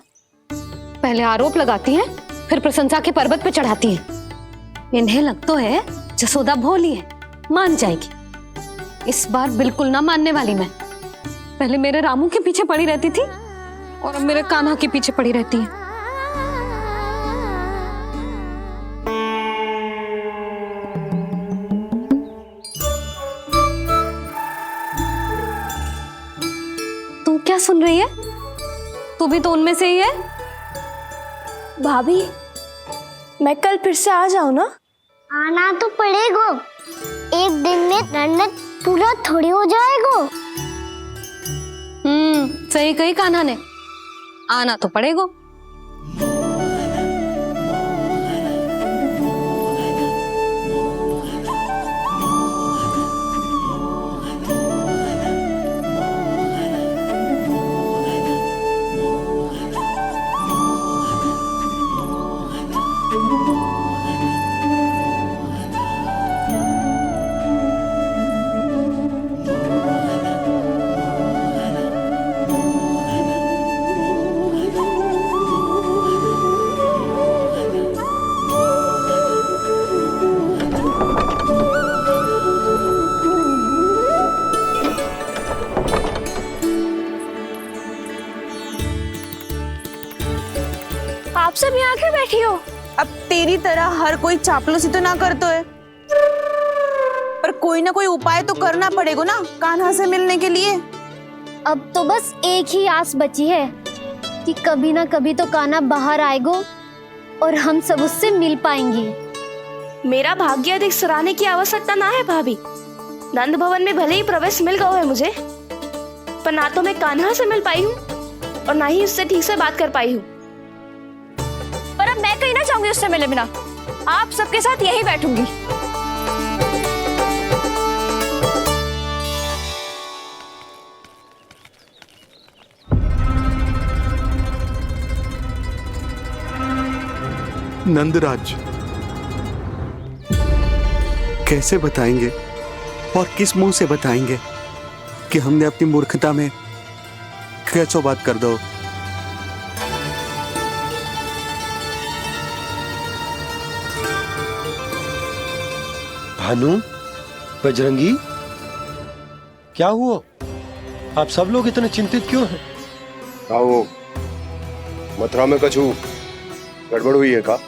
पहले आरोप लगाती हैं, फिर प्रशंसा के पर्वत पे चढ़ाती हैं। इन्हें लगता है जसोदा भोली है, मान जाएगी। इस बार बिल्कुल ना मानने वाली मैं। पहले मेरे रामू के पीछे पड़ी रहती थी और अब मेरे कान्हा के पीछे पड़ी रहती है। तू क्या सुन रही है? तू भी तो उनमें से ही है।
भाभी, मैं कल फिर से आ जाऊँ ना?
आना तो पड़ेगा। एक दिन में रन्नत पूरा थोड़ी हो जाएगा।
सही कही कान्हा ने, आना तो पड़ेगा।
आप सब यहाँ क्यों बैठी हो?
अब तेरी तरह हर कोई चापलूसी तो ना करतो है, पर कोई ना कोई उपाय तो करना पड़ेगा ना कान्हा से मिलने के लिए।
अब तो बस एक ही आस बची है कि कभी ना कभी तो कान्हा बाहर आएगा और हम सब उससे मिल पाएंगे।
मेरा भाग्य अधिक सराहने की आवश्यकता ना है भाभी। नंद भवन में भले ही प्रवेश मिल गया है मुझे, पर ना तो मैं कान्हा से मिल पाई हूँ और ना ही उससे ठीक से बात कर पाई हूँ। पर अब मैं कहीं ना चाहूंगी उससे मिले बिना। आप सबके साथ यही बैठूंगी।
नंदराज, कैसे बताएंगे और किस मुंह से बताएंगे कि हमने अपनी मूर्खता में कैसो बात कर दो।
भानु, बजरंगी, क्या हुआ? आप सब लोग इतने चिंतित क्यों हैं?
आओ, मथुरा में कछु गड़बड़ हुई है का?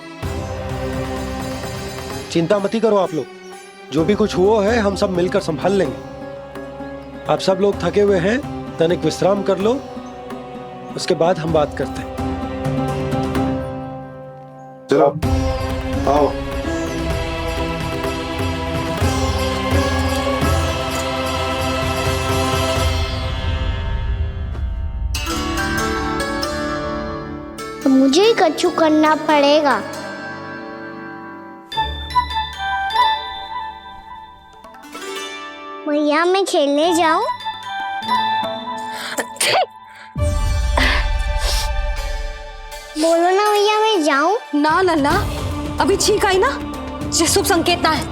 चिंता मती करो आप लोग, जो भी कुछ हुआ है हम सब मिलकर संभाल लेंगे। आप सब लोग थके हुए हैं, तनिक विश्राम कर लो, उसके बाद हम बात करते हैं।
चलो, आओ।
मुझे ही कछु करना पड़ेगा। भैया, मैं खेलने जाऊं? बोलो ना भैया, मैं जाऊं?
ना लल्ला, अभी छींक आई ना, ये शुभ संकेत ना है।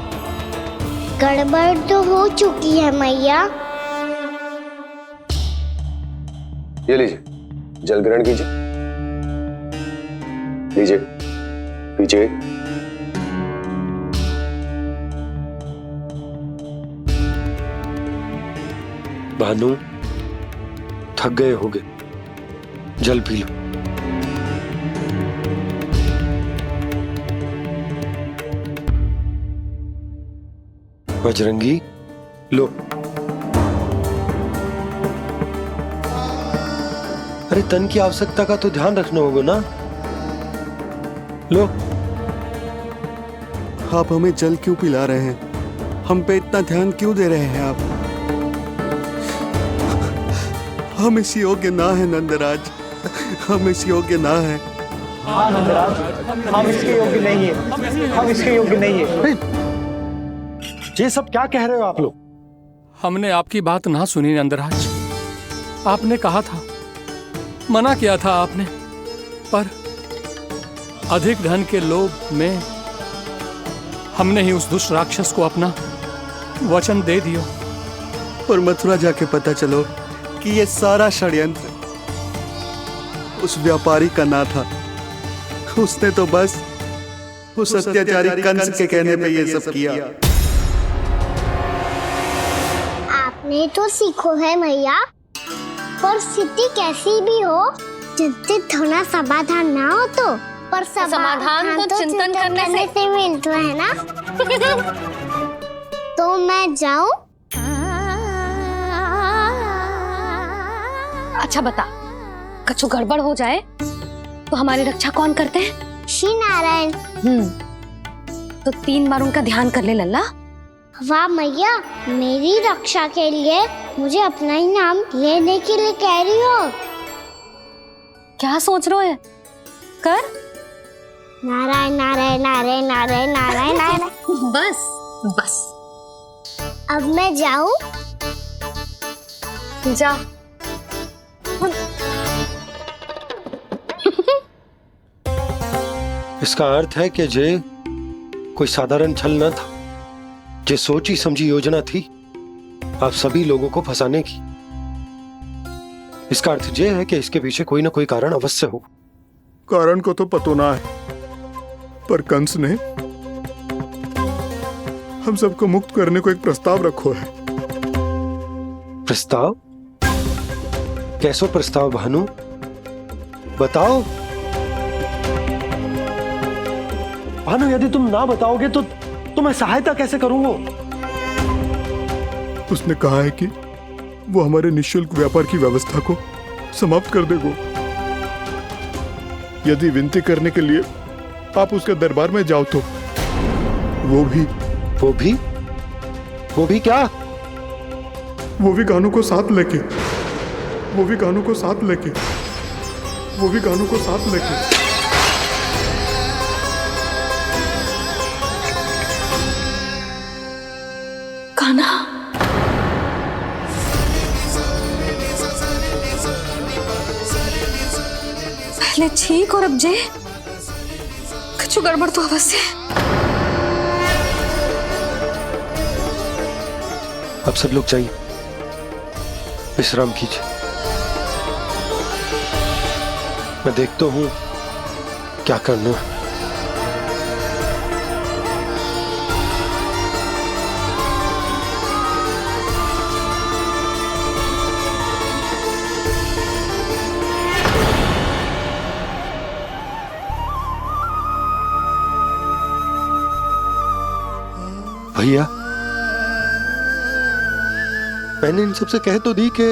गड़बड़ तो हो चुकी है मैया।
ये लीजिए, जल ग्रहण कीजिए। लीजिए, पीजिए।
भानु, थक गए होगे, जल पी लो। बजरंगी, लो। अरे तन की आवश्यकता का तो ध्यान रखना होगा ना। लो।
आप हमें जल क्यों पिला रहे हैं? हम पे इतना ध्यान क्यों दे रहे हैं आप? हम इस योग्य ना है नंदराज, हम इस योग्य ना है।
हाँ नंदराज, हम इसके योग्य नहीं है, हम इसके योग्य नहीं है।
ये सब क्या कह रहे हो आप लोग?
हमने आपकी बात ना सुनी नंदराज। आपने कहा था, मना किया था आपने, पर अधिक धन के लोभ में हमने ही उस दुष्ट राक्षस को अपना वचन दे दिया।
पर मथुरा जाके पता चलो कि ये सारा षड्यंत्र उस व्यापारी का ना था। उसने तो बस उस अत्याचारी कंस के कहने पे ये सब किया।
आपने तो सीखो है मैया, पर स्थिति कैसी भी हो, चिंतित होना समाधान ना हो तो, पर समाधान तो चिंतन करने से मिलता है ना। तो मैं जाऊं?
अच्छा बता, कछु गड़बड़ हो जाए तो हमारी रक्षा कौन करते हैं?
श्री नारायण।
तो 3 बार उनका ध्यान कर ले लल्ला।
वाह मैया, मेरी रक्षा के लिए मुझे अपना ही नाम लेने के लिए कह रही हो?
क्या सोच रहे हो? कर।
नारायण नारायण नारायण नारायण नारायण नारायण।
बस बस।
अब मैं जाऊं?
जा।
इसका अर्थ है कि जे कोई साधारण छल न था, जे सोची समझी योजना थी आप सभी लोगों को फंसाने की। इसका अर्थ ये है कि इसके पीछे कोई ना कोई कारण अवश्य हो।
कारण को तो पतो ना है, पर कंस ने हम सबको मुक्त करने को एक प्रस्ताव रखो है।
प्रस्ताव? कैसो प्रस्ताव भानु? बताओ। भानु, यदि तुम ना बताओगे तो मैं सहायता कैसे करूंगा?
उसने कहा है कि वो हमारे निःशुल्क व्यापार की व्यवस्था को समाप्त कर देगा यदि विनती करने के लिए आप उसके दरबार में जाओ तो। वो भी क्या? वो भी कानों को साथ लेके, वो भी कानों को साथ लेके, वो भी कानों को साथ लेके।
कान्हा, पहले ठीक और अब जे कुछ गड़बड़ तो अवश्य।
अब सब लोग जाइए, विश्राम कीजिए। मैं देखता हूं क्या करना है। भैया, मैंने इन सबसे कह तो दी कि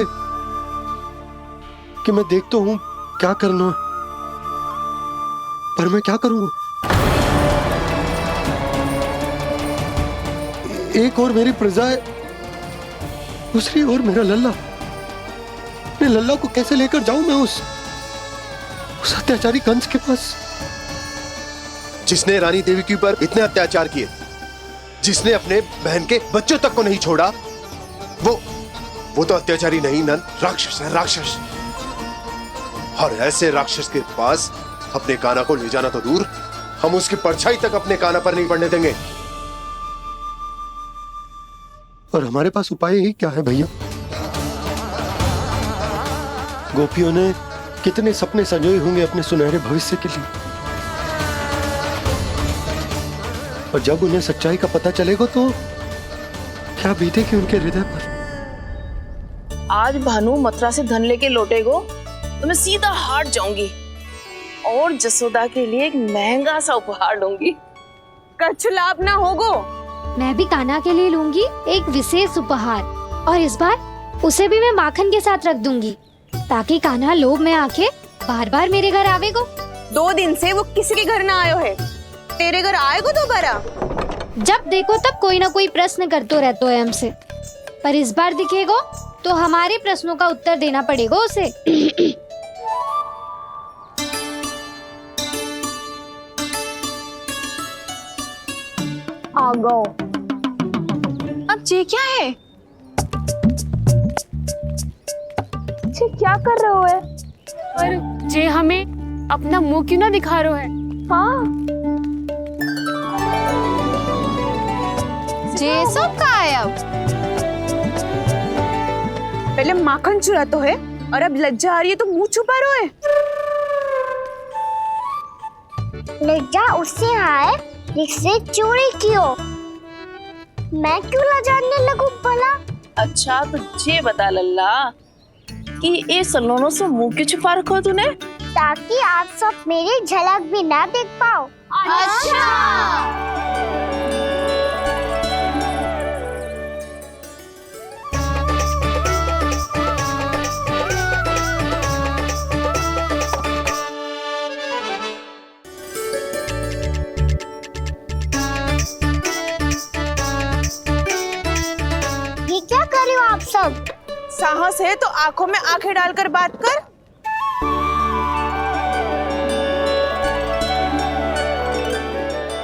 मैं देखता हूं क्या करना, पर मैं क्या करूंगा? एक और मेरी प्रजा है, दूसरी ओर मेरा लल्ला। मैं लल्ला को कैसे लेकर जाऊं मैं उस अत्याचारी कंस के पास?
जिसने रानी देवी के ऊपर इतने अत्याचार किए, जिसने अपने बहन के बच्चों तक को नहीं छोड़ा, वो तो अत्याचारी नहीं नंद, राक्षस है, राक्षस। और ऐसे राक्षस के पास अपने कान्हा को ले जाना तो दूर, हम उसकी परछाई तक अपने कान्हा पर नहीं पड़ने देंगे।
और हमारे पास उपाय ही क्या है भैया? गोपियों ने कितने सपने संजोए होंगे अपने सुनहरे भविष्य के लिए, और जब उन्हें सच्चाई का पता चलेगा तो क्या बीतेगी उनके हृदय पर?
आज भानु मथुरा से धन लेके लौटेगो तो मैं सीधा हाट जाऊंगी और जसोदा के लिए एक महंगा सा उपहार दूंगी। कछु लाभ ना होगो।
मैं भी कान्हा के लिए लूंगी एक विशेष उपहार, और इस बार उसे भी मैं माखन के साथ रख दूंगी, ताकि कान्हा लोभ में आके बार बार मेरे घर आवेगो।
2 दिन से वो किसी के घर ना आयो है, तेरे घर आएगो दोबारा?
जब देखो तब कोई ना कोई प्रश्न करते रहते है हमसे, पर इस बार दिखेगो तो हमारे प्रश्नों का उत्तर देना पड़ेगा उसे।
आ गो। अब ये क्या है? ये क्या कर रहे हो है?
पर जे हमें अपना मुंह क्यों ना दिखा रहे है?
हाँ,
जे सब का है अब?
पहले माखन चुरा तो है और अब लज्जा आ रही है तो मुंह छुपा रहे है।
लज्जा उससे आए जिससे चोरी की हो। मैं क्यों लजाने लगूं भला?
अच्छा तो ये बता लल्ला कि ये सलोनों से मुंह क्यों छुपा रखो तूने?
ताकि आप सब मेरी झलक भी ना देख पाओ। अच्छा। ये क्या कर रहे हो आप सब?
साहस है तो आंखों में आंखें डालकर बात कर।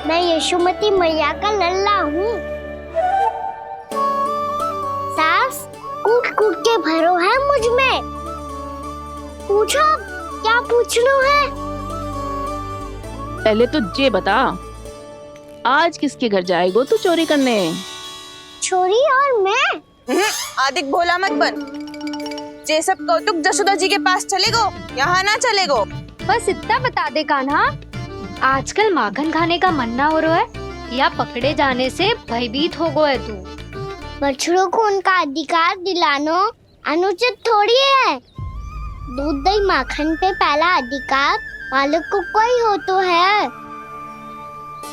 मैं यशोमती मैया का लल्ला हूँ। सास कूट कूट के भरो है मुझ में। पूछो क्या पूछना है?
पहले तो ये बता, आज किसके घर जाएगो तू चोरी करने?
छोरी और मैं?
आदिक भोला मत बन। ये सब कौतुक जसोदा जी के पास चलेगो, यहाँ ना चलेगो।
बस इतना बता दे कान्हा, आजकल माखन खाने का मन ना हो रहा है या पकड़े जाने से भयभीत हो गए तू?
बछड़ों को उनका अधिकार दिलाना अनुचित थोड़ी है। दूध दही माखन पे पहला अधिकार मालिक को कोई हो तो है।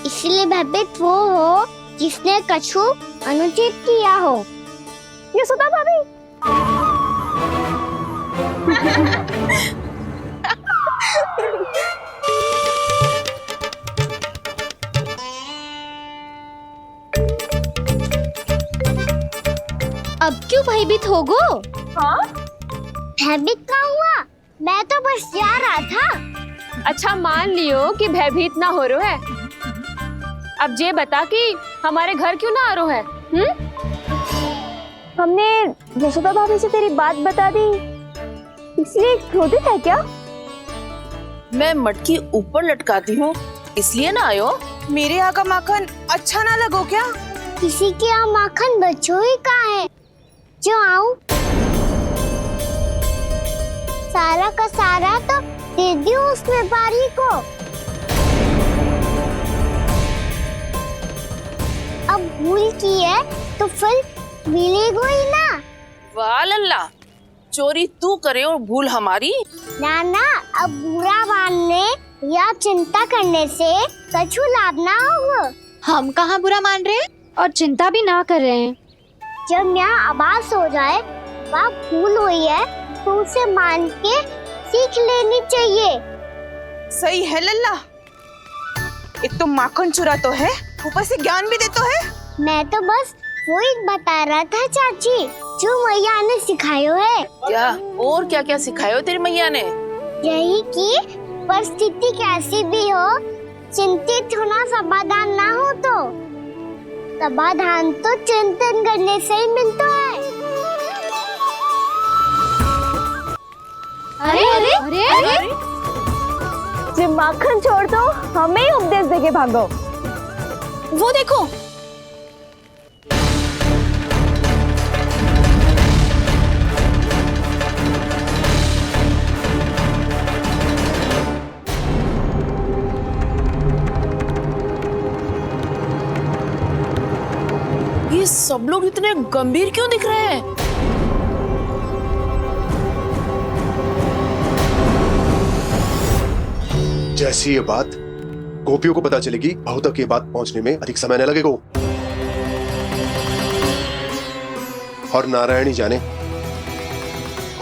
इसलिए भयभीत वो हो जिसने कछु अनुचित किया हो। यशोदा भाभी।
अब क्यों भयभीत हो गो?
हाँ? भयभीत क्या हुआ? मैं तो बस जा रहा था।
अच्छा मान लियो कि भयभीत ना हो रहा है, अब ये बता कि हमारे घर क्यों ना आ रहा है?
हमने यशोदा भाभी से तेरी बात बता दी, इसलिए क्रोधित है क्या?
मैं मटकी ऊपर लटकाती हूँ इसलिए ना आयो?
मेरे यहाँ का माखन अच्छा ना लगो क्या?
किसी के यहाँ माखन बच्चों ही कहाँ है जो आऊं? सारा का सारा तो दे दियो उस व्यापारी को। अब भूल की है तो फिर मिलेगो ही ना।
वाह लल्ला, चोरी तू करे और भूल हमारी?
ना ना, अब बुरा मानने या चिंता करने से कछु लाभ ना होगा।
हम कहाँ बुरा मान रहे हैं और चिंता भी ना कर रहे हैं।
जब यहाँ आभास हो जाए वह भूल हुई है तो उसे मान के सीख लेनी चाहिए।
सही है लल्ला, एक तो माखन चुरा तो है, ऊपर से ज्ञान भी देता है।
मैं तो बस वही बता रहा था चाची जो मैया ने सिखायो है।
क्या और क्या क्या सिखायो तेरी मैया ने?
यही कि परिस्थिति कैसी भी हो, चिंतित होना समाधान ना हो तो समाधान तो चिंतन करने से ही मिलता है।
अरे अरे अरे, अरे?
जो माखन छोड़ दो, हमें ही उपदेश देके भागो।
वो देखो,
सब लोग इतने गंभीर क्यों दिख रहे हैं?
जैसी ये बात गोपियों को पता चलेगी, बहू तक ये बात पहुंचने में अधिक समय न लगेगा। और नारायण ही जाने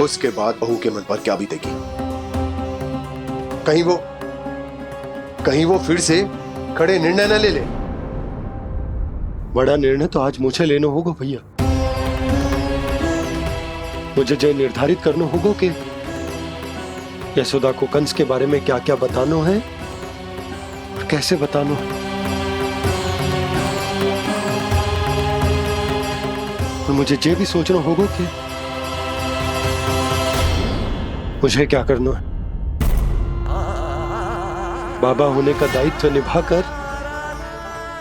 उसके बाद बहू के मन पर क्या बीतेगी। कहीं वो फिर से खड़े निर्णय न ले ले। बड़ा निर्णय तो आज मुझे लेना होगा भैया। मुझे जो निर्धारित करना होगा कि यशोदा को कंस के बारे में क्या क्या बताना है और कैसे बताना है। और मुझे ये भी सोचना होगा कि मुझे क्या करना है। बाबा होने का दायित्व निभाकर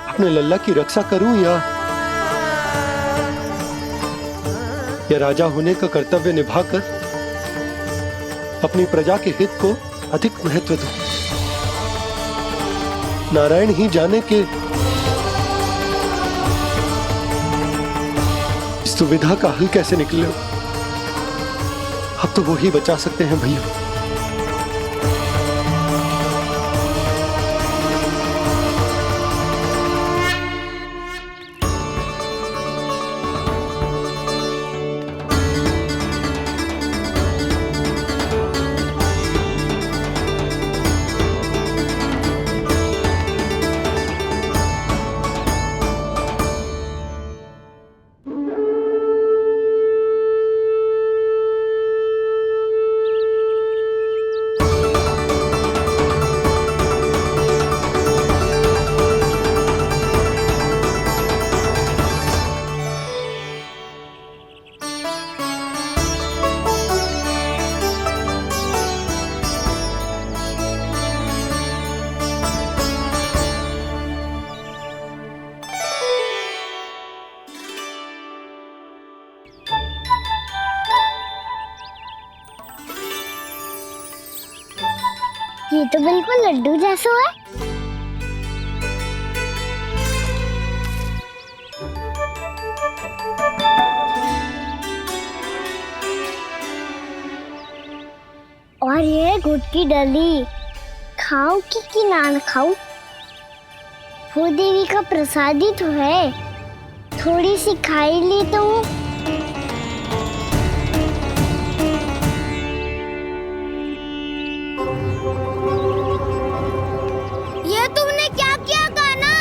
अपने लल्ला की रक्षा करूं या राजा होने का कर्तव्य निभाकर अपनी प्रजा के हित को अधिक महत्व दूं। नारायण ही जाने के इस दुविधा का हल कैसे निकले। अब तो वो ही बचा सकते हैं भैया।
ये तो बिल्कुल लड्डू जैसा है। और ये गुड़ की डली खाऊं कि ना खाऊं? वो देवी का प्रसाद ही तो है, थोड़ी सी खाई ली तो। ये तुमने क्या किया कान्हा?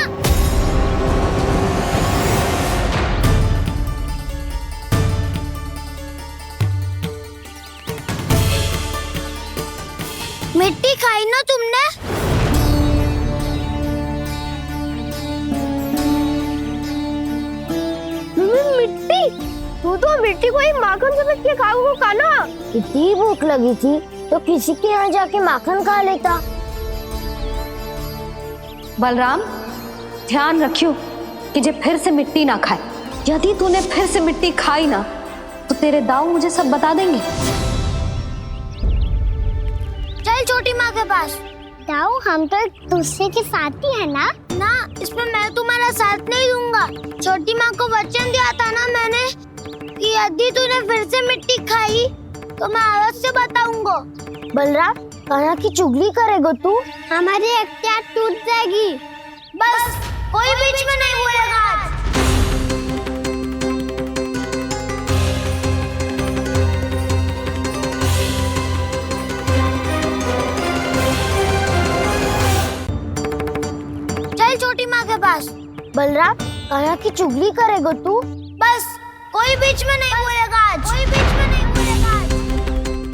मिट्टी खाई ना तुमने? मिट्टी? तू तो मिट्टी को ही माखन से लग के खाओ कान्हा। कितनी भूख लगी थी तो किसी के यहाँ जाके माखन खा लेता।
बलराम, ध्यान रखियो कि जे फिर से मिट्टी ना खाए। यदि तूने फिर से मिट्टी खाई ना तो तेरे दाऊ मुझे सब बता देंगे।
चल छोटी माँ के पास। दाऊ, हम तो एक दूसरे के साथी है ना? ना, इसमें मैं तुम्हारा साथ नहीं दूंगा। छोटी माँ को वचन दिया था ना मैंने कि यदि तूने फिर से मिट्टी खाई तो मैं अलग से बताऊंगा। बलराम, कान्हा की चुगली करेगा तू? हमारी अख्तियार टूट जाएगी। बस कोई बीच में नहीं बोलेगा आज। चल छोटी माँ के पास। बलराम, कान्हा की चुगली करेगा तू? बस कोई बीच में नहीं बोलेगा आज। कोई बीच में नहीं बोलेगा आज।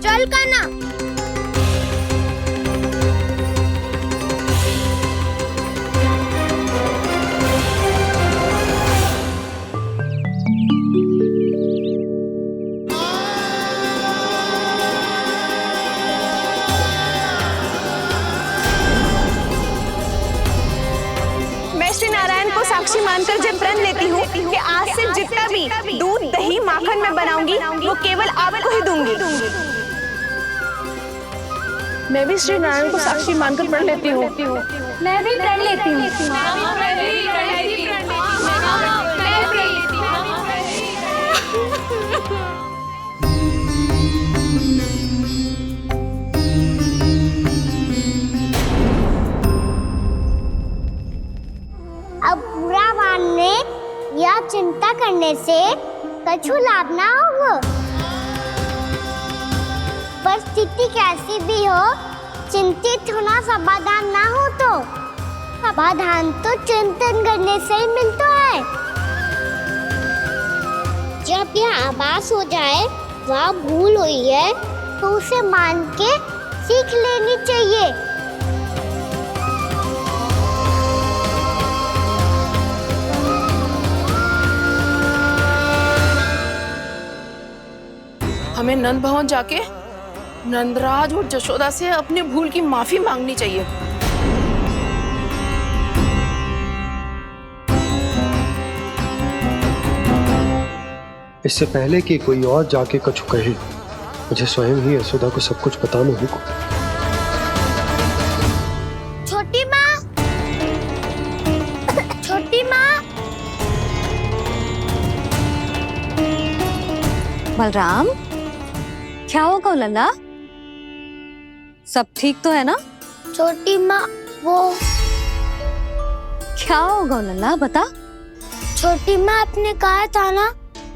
चल कान्हा।
श्री नारायण को साक्षी मानकर जब प्रण लेती हूँ कि आज से जितना भी दूध दही माखन मैं बनाऊंगी वो केवल आपको ही दूंगी। मैं भी श्री नारायण को साक्षी मानकर प्रण लेती हूँ।
मैं भी प्रण लेती हूँ।
करने से कछु लाभ ना हो। परिस्थिति कैसी भी हो, चिंतित होना समाधान ना हो तो समाधान तो चिंतन करने से ही मिलता है। जब यह आभास हो जाए वह भूल हुई है तो उसे मान के सीख लेनी चाहिए।
हमें नंद भवन जाके नंदराज और जशोदा से अपनी भूल की माफी मांगनी चाहिए।
इससे पहले कि कोई और जाके कछु कहे, मुझे स्वयं ही यशोदा को सब कुछ बताना होगा।
छोटी माँ, छोटी माँ।
बलराम, क्या होगा लल्ला? सब ठीक तो है ना?
छोटी माँ, वो
क्या होगा लल्ला, बता।
छोटी माँ, आपने कहा था ना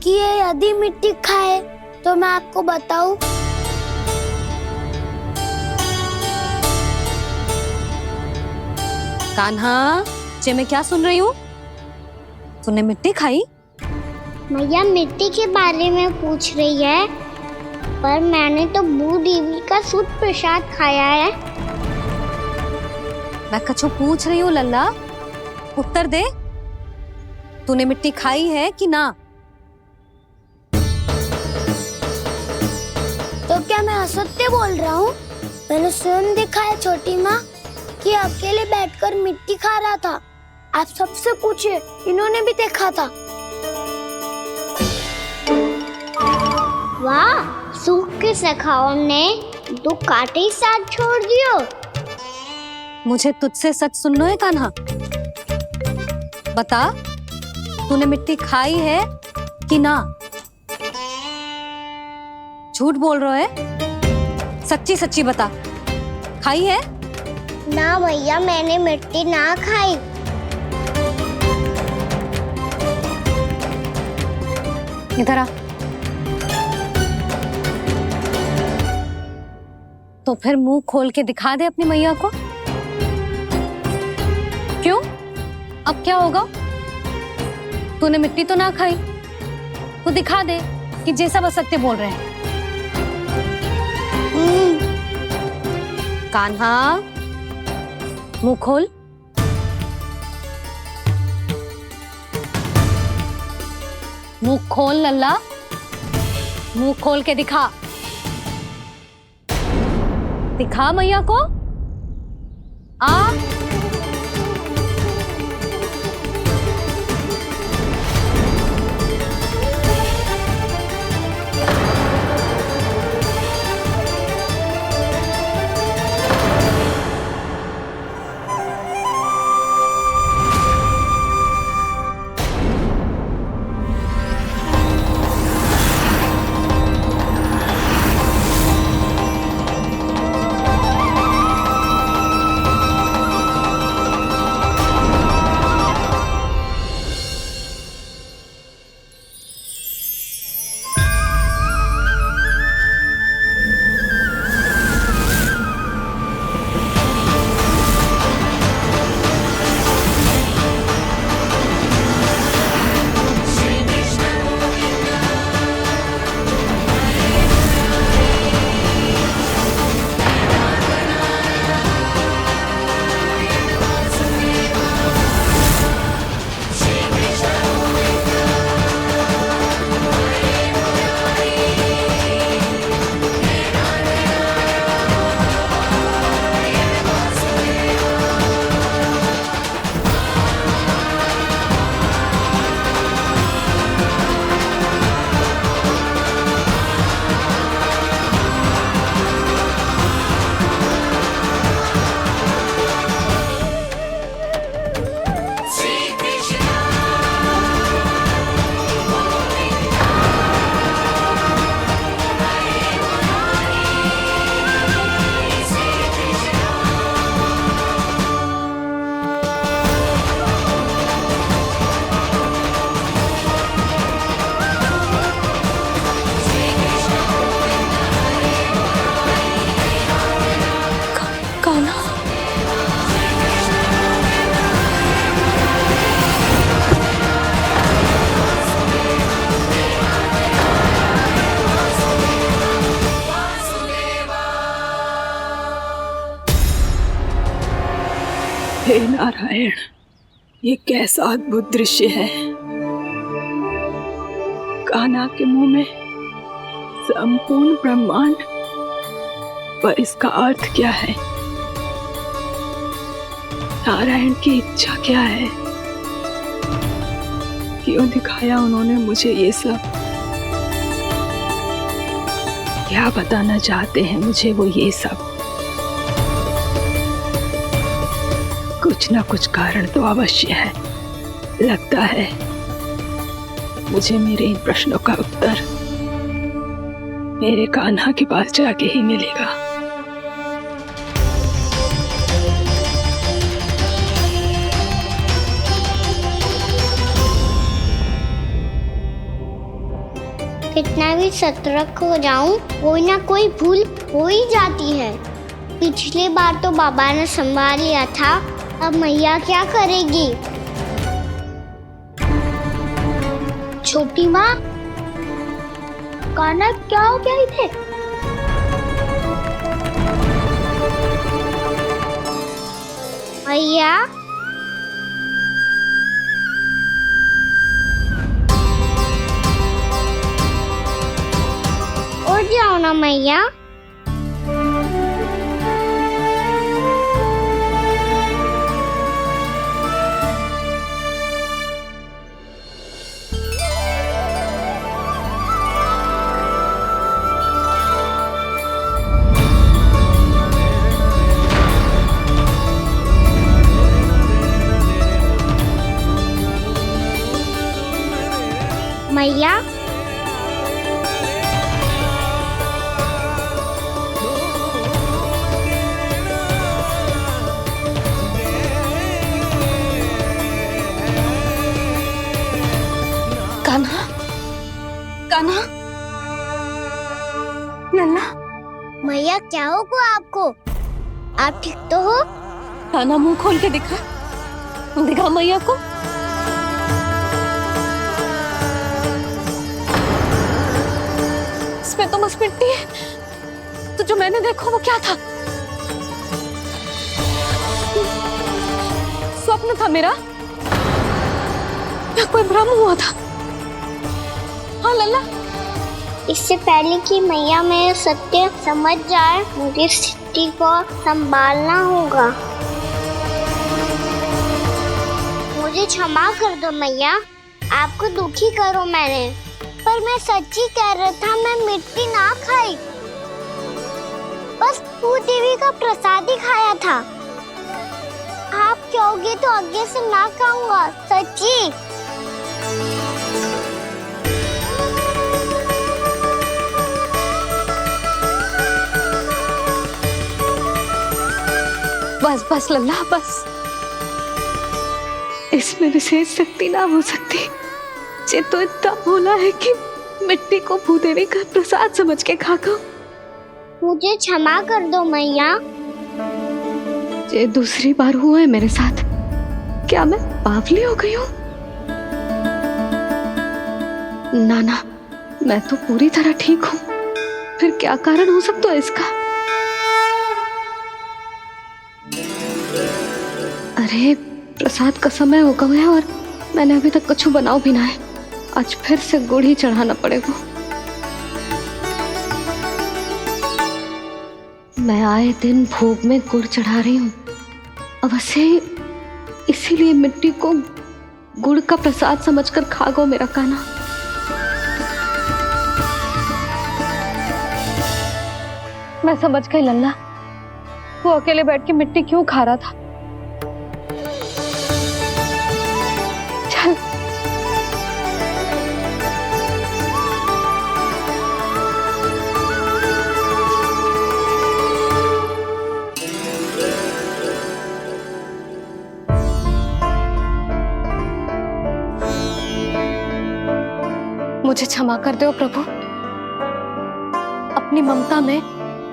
कि ये यदि मिट्टी खाए तो मैं आपको बताऊं।
कान्हा, जे मैं क्या सुन रही हूँ? तूने मिट्टी खाई?
मैया मिट्टी के बारे में पूछ रही है, पर मैंने तो भू देवी का शुद्ध प्रसाद खाया है।
मैं कछु पूछ रही हूँ लल्ला, उत्तर दे। तूने मिट्टी खाई है कि ना?
तो क्या मैं असत्य बोल रहा हूँ? मैंने स्वयं देखा है छोटी माँ कि अकेले बैठकर मिट्टी खा रहा था। आप सबसे पूछिए, इन्होंने भी देखा था। वाह, सूख के सखाओ ने दो कांटे ही साथ छोड़ दियो।
मुझे तुझसे सच सुनना है कान्हा। बता, तूने मिट्टी खाई है कि ना? झूठ बोल रहा है, सच्ची सच्ची बता, खाई है?
ना भैया, मैंने मिट्टी ना खाई।
इधर आ। तो फिर मुंह खोल के दिखा दे अपनी मैया को। क्यों? अब क्या होगा? तूने मिट्टी तो ना खाई, तो दिखा दे कि जैसा बस सत्य बोल रहे हैं। कान्हा, मुंह खोल। मुंह खोल लल्ला, मुंह खोल के दिखा। दिखा मैया को। आ
हे नारायण, ये कैसा अद्भुत दृश्य है। कान्हा के मुंह में संपूर्ण ब्रह्मांड, पर इसका अर्थ क्या है? नारायण की इच्छा क्या है? क्यों दिखाया उन्होंने मुझे ये सब? क्या बताना चाहते हैं मुझे वो ये सब? कुछ ना कुछ कारण तो अवश्य है। लगता है मुझे मेरे इन प्रश्नों का उत्तर मेरे कान्हा के पास जाके ही मिलेगा।
कितना भी सतर्क हो जाऊं, कोई ना कोई भूल हो ही जाती है। पिछली बार तो बाबा ने संभाल लिया था, अब मैया क्या करेगी? छोटी माँ, कान्हा क्या हो गया इधर? मैया, उठ जाओ ना मैया। मैया,
कान्हा, कान्हा, लल्ला।
मैया क्या होगा आपको? आप ठीक तो हो?
कान्हा मुंह खोल के दिखा, दिखा मैया को। इसमें तो बस मिट्टी है, तो जो मैंने देखा वो क्या था? स्वप्न था मेरा या कोई भ्रम हुआ था? हाँ लल्ला,
इससे पहले कि मैया मेरे सत्य समझ जाए, मुझे स्थिति को संभालना होगा। मुझे क्षमा कर दो मैया, आपको दुखी करो मैंने, पर मैं सच्ची कह रहा था, मैं मिट्टी ना खाई, बस तू देवी का प्रसाद ही खाया था। आप कहोगे तो आगे से ना खाऊंगा, सच्ची।
बस बस लल्ला, बस। इसमें विशेष शक्ति ना हो सकती। ये तो इतना भोला है कि मिट्टी को भूदेवी का प्रसाद समझ के खागा।
मुझे क्षमा कर दो मैया।
ये दूसरी बार हुआ है मेरे साथ। क्या मैं बावली हो गई हूँ? ना, मैं तो पूरी तरह ठीक हूँ। फिर क्या कारण हो सकता है इसका? अरे प्रसाद का समय हो गया है और मैंने अभी तक कुछ बनाओ भी ना है। आज फिर से गुड़ ही चढ़ाना पड़ेगा। मैं आए दिन भोग में गुड़ चढ़ा रही हूँ, अवश्य इसीलिए मिट्टी को गुड़ का प्रसाद समझकर खागो मेरा कान्हा। मैं समझ गई लल्ला, वो अकेले बैठ के मिट्टी क्यों खा रहा था। चल मुझे क्षमा कर दो प्रभु। अपनी ममता में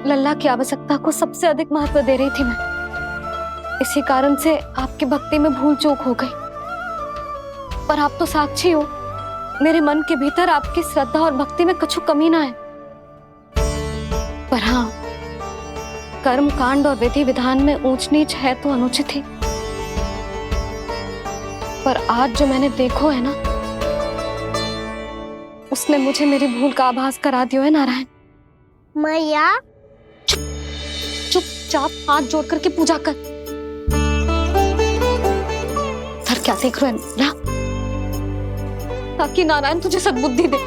लल्ला की आवश्यकता को सबसे अधिक महत्व दे रही थी मैं। इसी कारण से आपकी भक्ति में भूल चूक हो गई। पर आप तो साक्षी हो, मेरे मन के भीतर आपकी श्रद्धा और भक्ति में कुछ कमी ना है। पर हाँ, कर्म कांड और विधि विधान में ऊंच नीच है तो अनुचित ही। पर आज जो मैंने देखो है ना, उसने मुझे मेरी भूल का आभास करा दियो है नारायण।
मैया
चुपचाप हाथ जोड़ करके पूजा कर। सर क्या देख रहे हैं ना, ताकि नारायण तुझे सद्बुद्धि दे।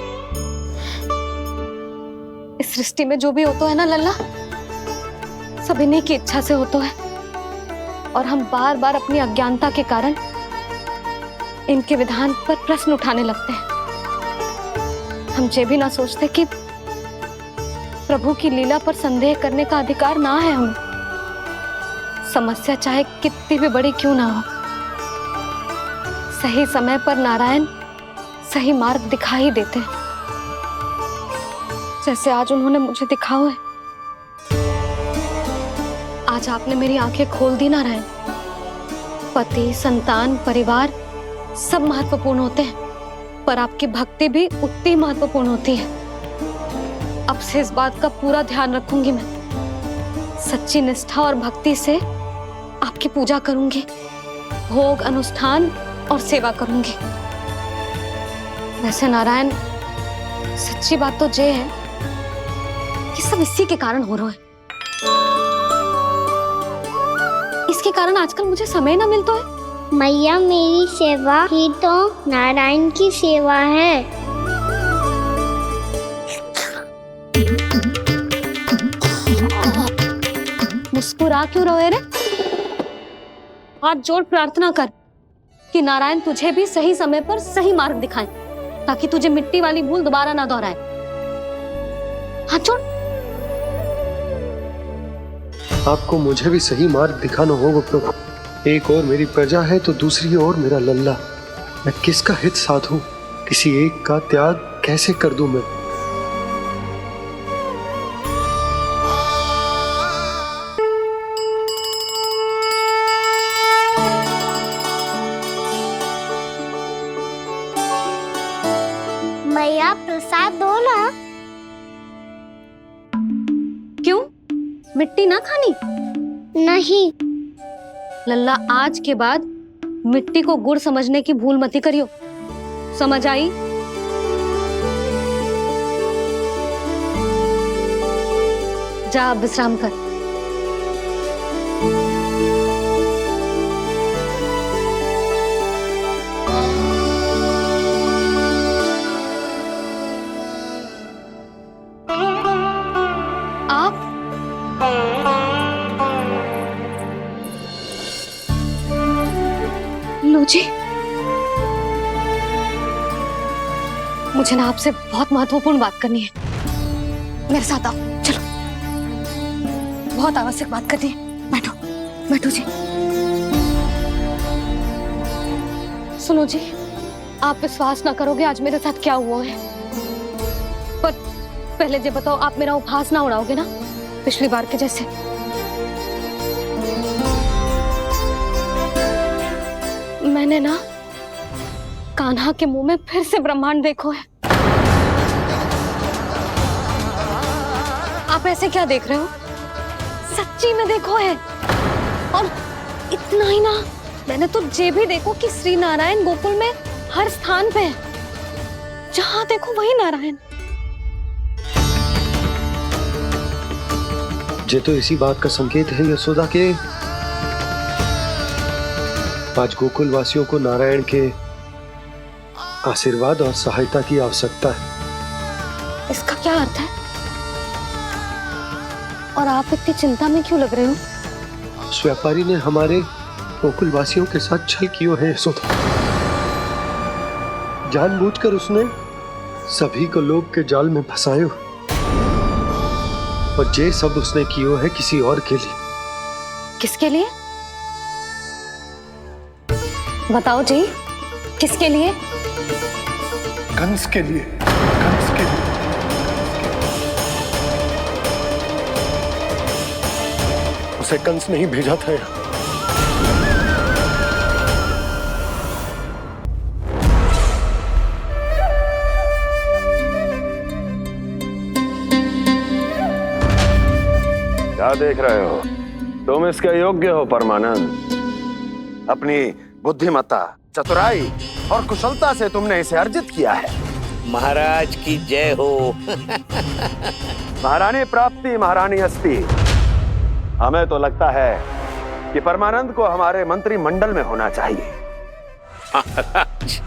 इस सृष्टि में जो भी होता है ना लल्ला, सब इन्हीं की इच्छा से होता है, और हम बार बार अपनी अज्ञानता के कारण इनके विधान पर प्रश्न उठाने लगते हैं। हम ये भी ना सोचते कि प्रभु की लीला पर संदेह करने का अधिकार ना है हमें। समस्या चाहे कितनी भी बड़ी क्यों ना हो, सही समय पर नारायण सही मार्ग दिखा ही देते हैं, जैसे आज उन्होंने मुझे दिखाओ है। आज आपने मेरी आंखें खोल दी नारायण। पति, संतान, परिवार सब महत्वपूर्ण होते हैं, पर आपकी भक्ति भी उतनी महत्वपूर्ण होती है। अब से इस बात का पूरा ध्यान रखूंगी मैं। सच्ची निष्ठा और भक्ति से आपकी पूजा करूंगी, भोग, अनुष्ठान और सेवा करूंगी। वैसे नारायण, सच्ची बात तो ये है कि सब इसी के कारण हो रहा है। इसके कारण आजकल मुझे समय ना मिलता है।
मैया, मेरी सेवा ही तो नारायण की सेवा है।
मुस्कुरा क्यों रहे रे? हाथ जोड़ प्रार्थना कर कि नारायण तुझे भी सही समय पर सही मार्ग दिखाएं, ताकि तुझे मिट्टी वाली भूल दोबारा ना दोहराए। हाथ जोड़।
आपको मुझे भी सही मार्ग दिखाना होगा प्रभु। एक और मेरी प्रजा है तो दूसरी ओर मेरा लल्ला। मैं किसका हित साधूं? किसी एक का त्याग कैसे कर दूं मैं?
मैया, प्रसाद दो ना।
क्यों? मिट्टी ना खानी?
नहीं।
लल्ला, आज के बाद मिट्टी को गुड़ समझने की भूल मती करियो। समझ आई? जा अब विश्राम कर। आप लो जी, मुझे ना आपसे बहुत महत्वपूर्ण बात करनी है। मेरे साथ आओ, चलो। बहुत आवश्यक बात करनी है। बैठो, बैठो जी। सुनो जी, आप विश्वास ना करोगे आज मेरे साथ क्या हुआ है। पर पहले ये बताओ, आप मेरा उपहास ना उड़ाओगे ना, पिछली बार के जैसे? मैंने ना कान्हा के मुंह में फिर से ब्रह्मांड देखो है। आप ऐसे क्या देख रहे हो? सच्ची में देखो है। और इतना ही ना, मैंने तो ये भी देखो कि श्री नारायण गोकुल में हर स्थान पे है। जहां देखो वही नारायण।
ये तो इसी बात का संकेत है यशोदा के आज गोकुल वासियों को नारायण के आशीर्वाद और सहायता की आवश्यकता है।
इसका क्या अर्थ है? और आप इतनी चिंता में क्यों लग रहे हो?
उस व्यापारी ने हमारे गोकुल वासियों के साथ छल किया है यशोदा। जानबूझकर उसने सभी को लोग के जाल में फंसायो, और ये सब उसने किया है किसी और के लिए।
किसके लिए? बताओ जी, किसके लिए?
कंस के लिए। कंस के लिए।
उसे कंस नहीं भेजा था यहाँ।
क्या देख रहे हो? तुम इसके योग्य हो परमानंद। अपनी बुद्धिमत्ता, चतुराई और कुशलता से तुमने इसे अर्जित किया है।
महाराज की जय हो।
महारानी प्राप्ति महारानी अस्ति। हमें तो लगता है कि परमानंद को हमारे मंत्रिमंडल में होना चाहिए।
महाराज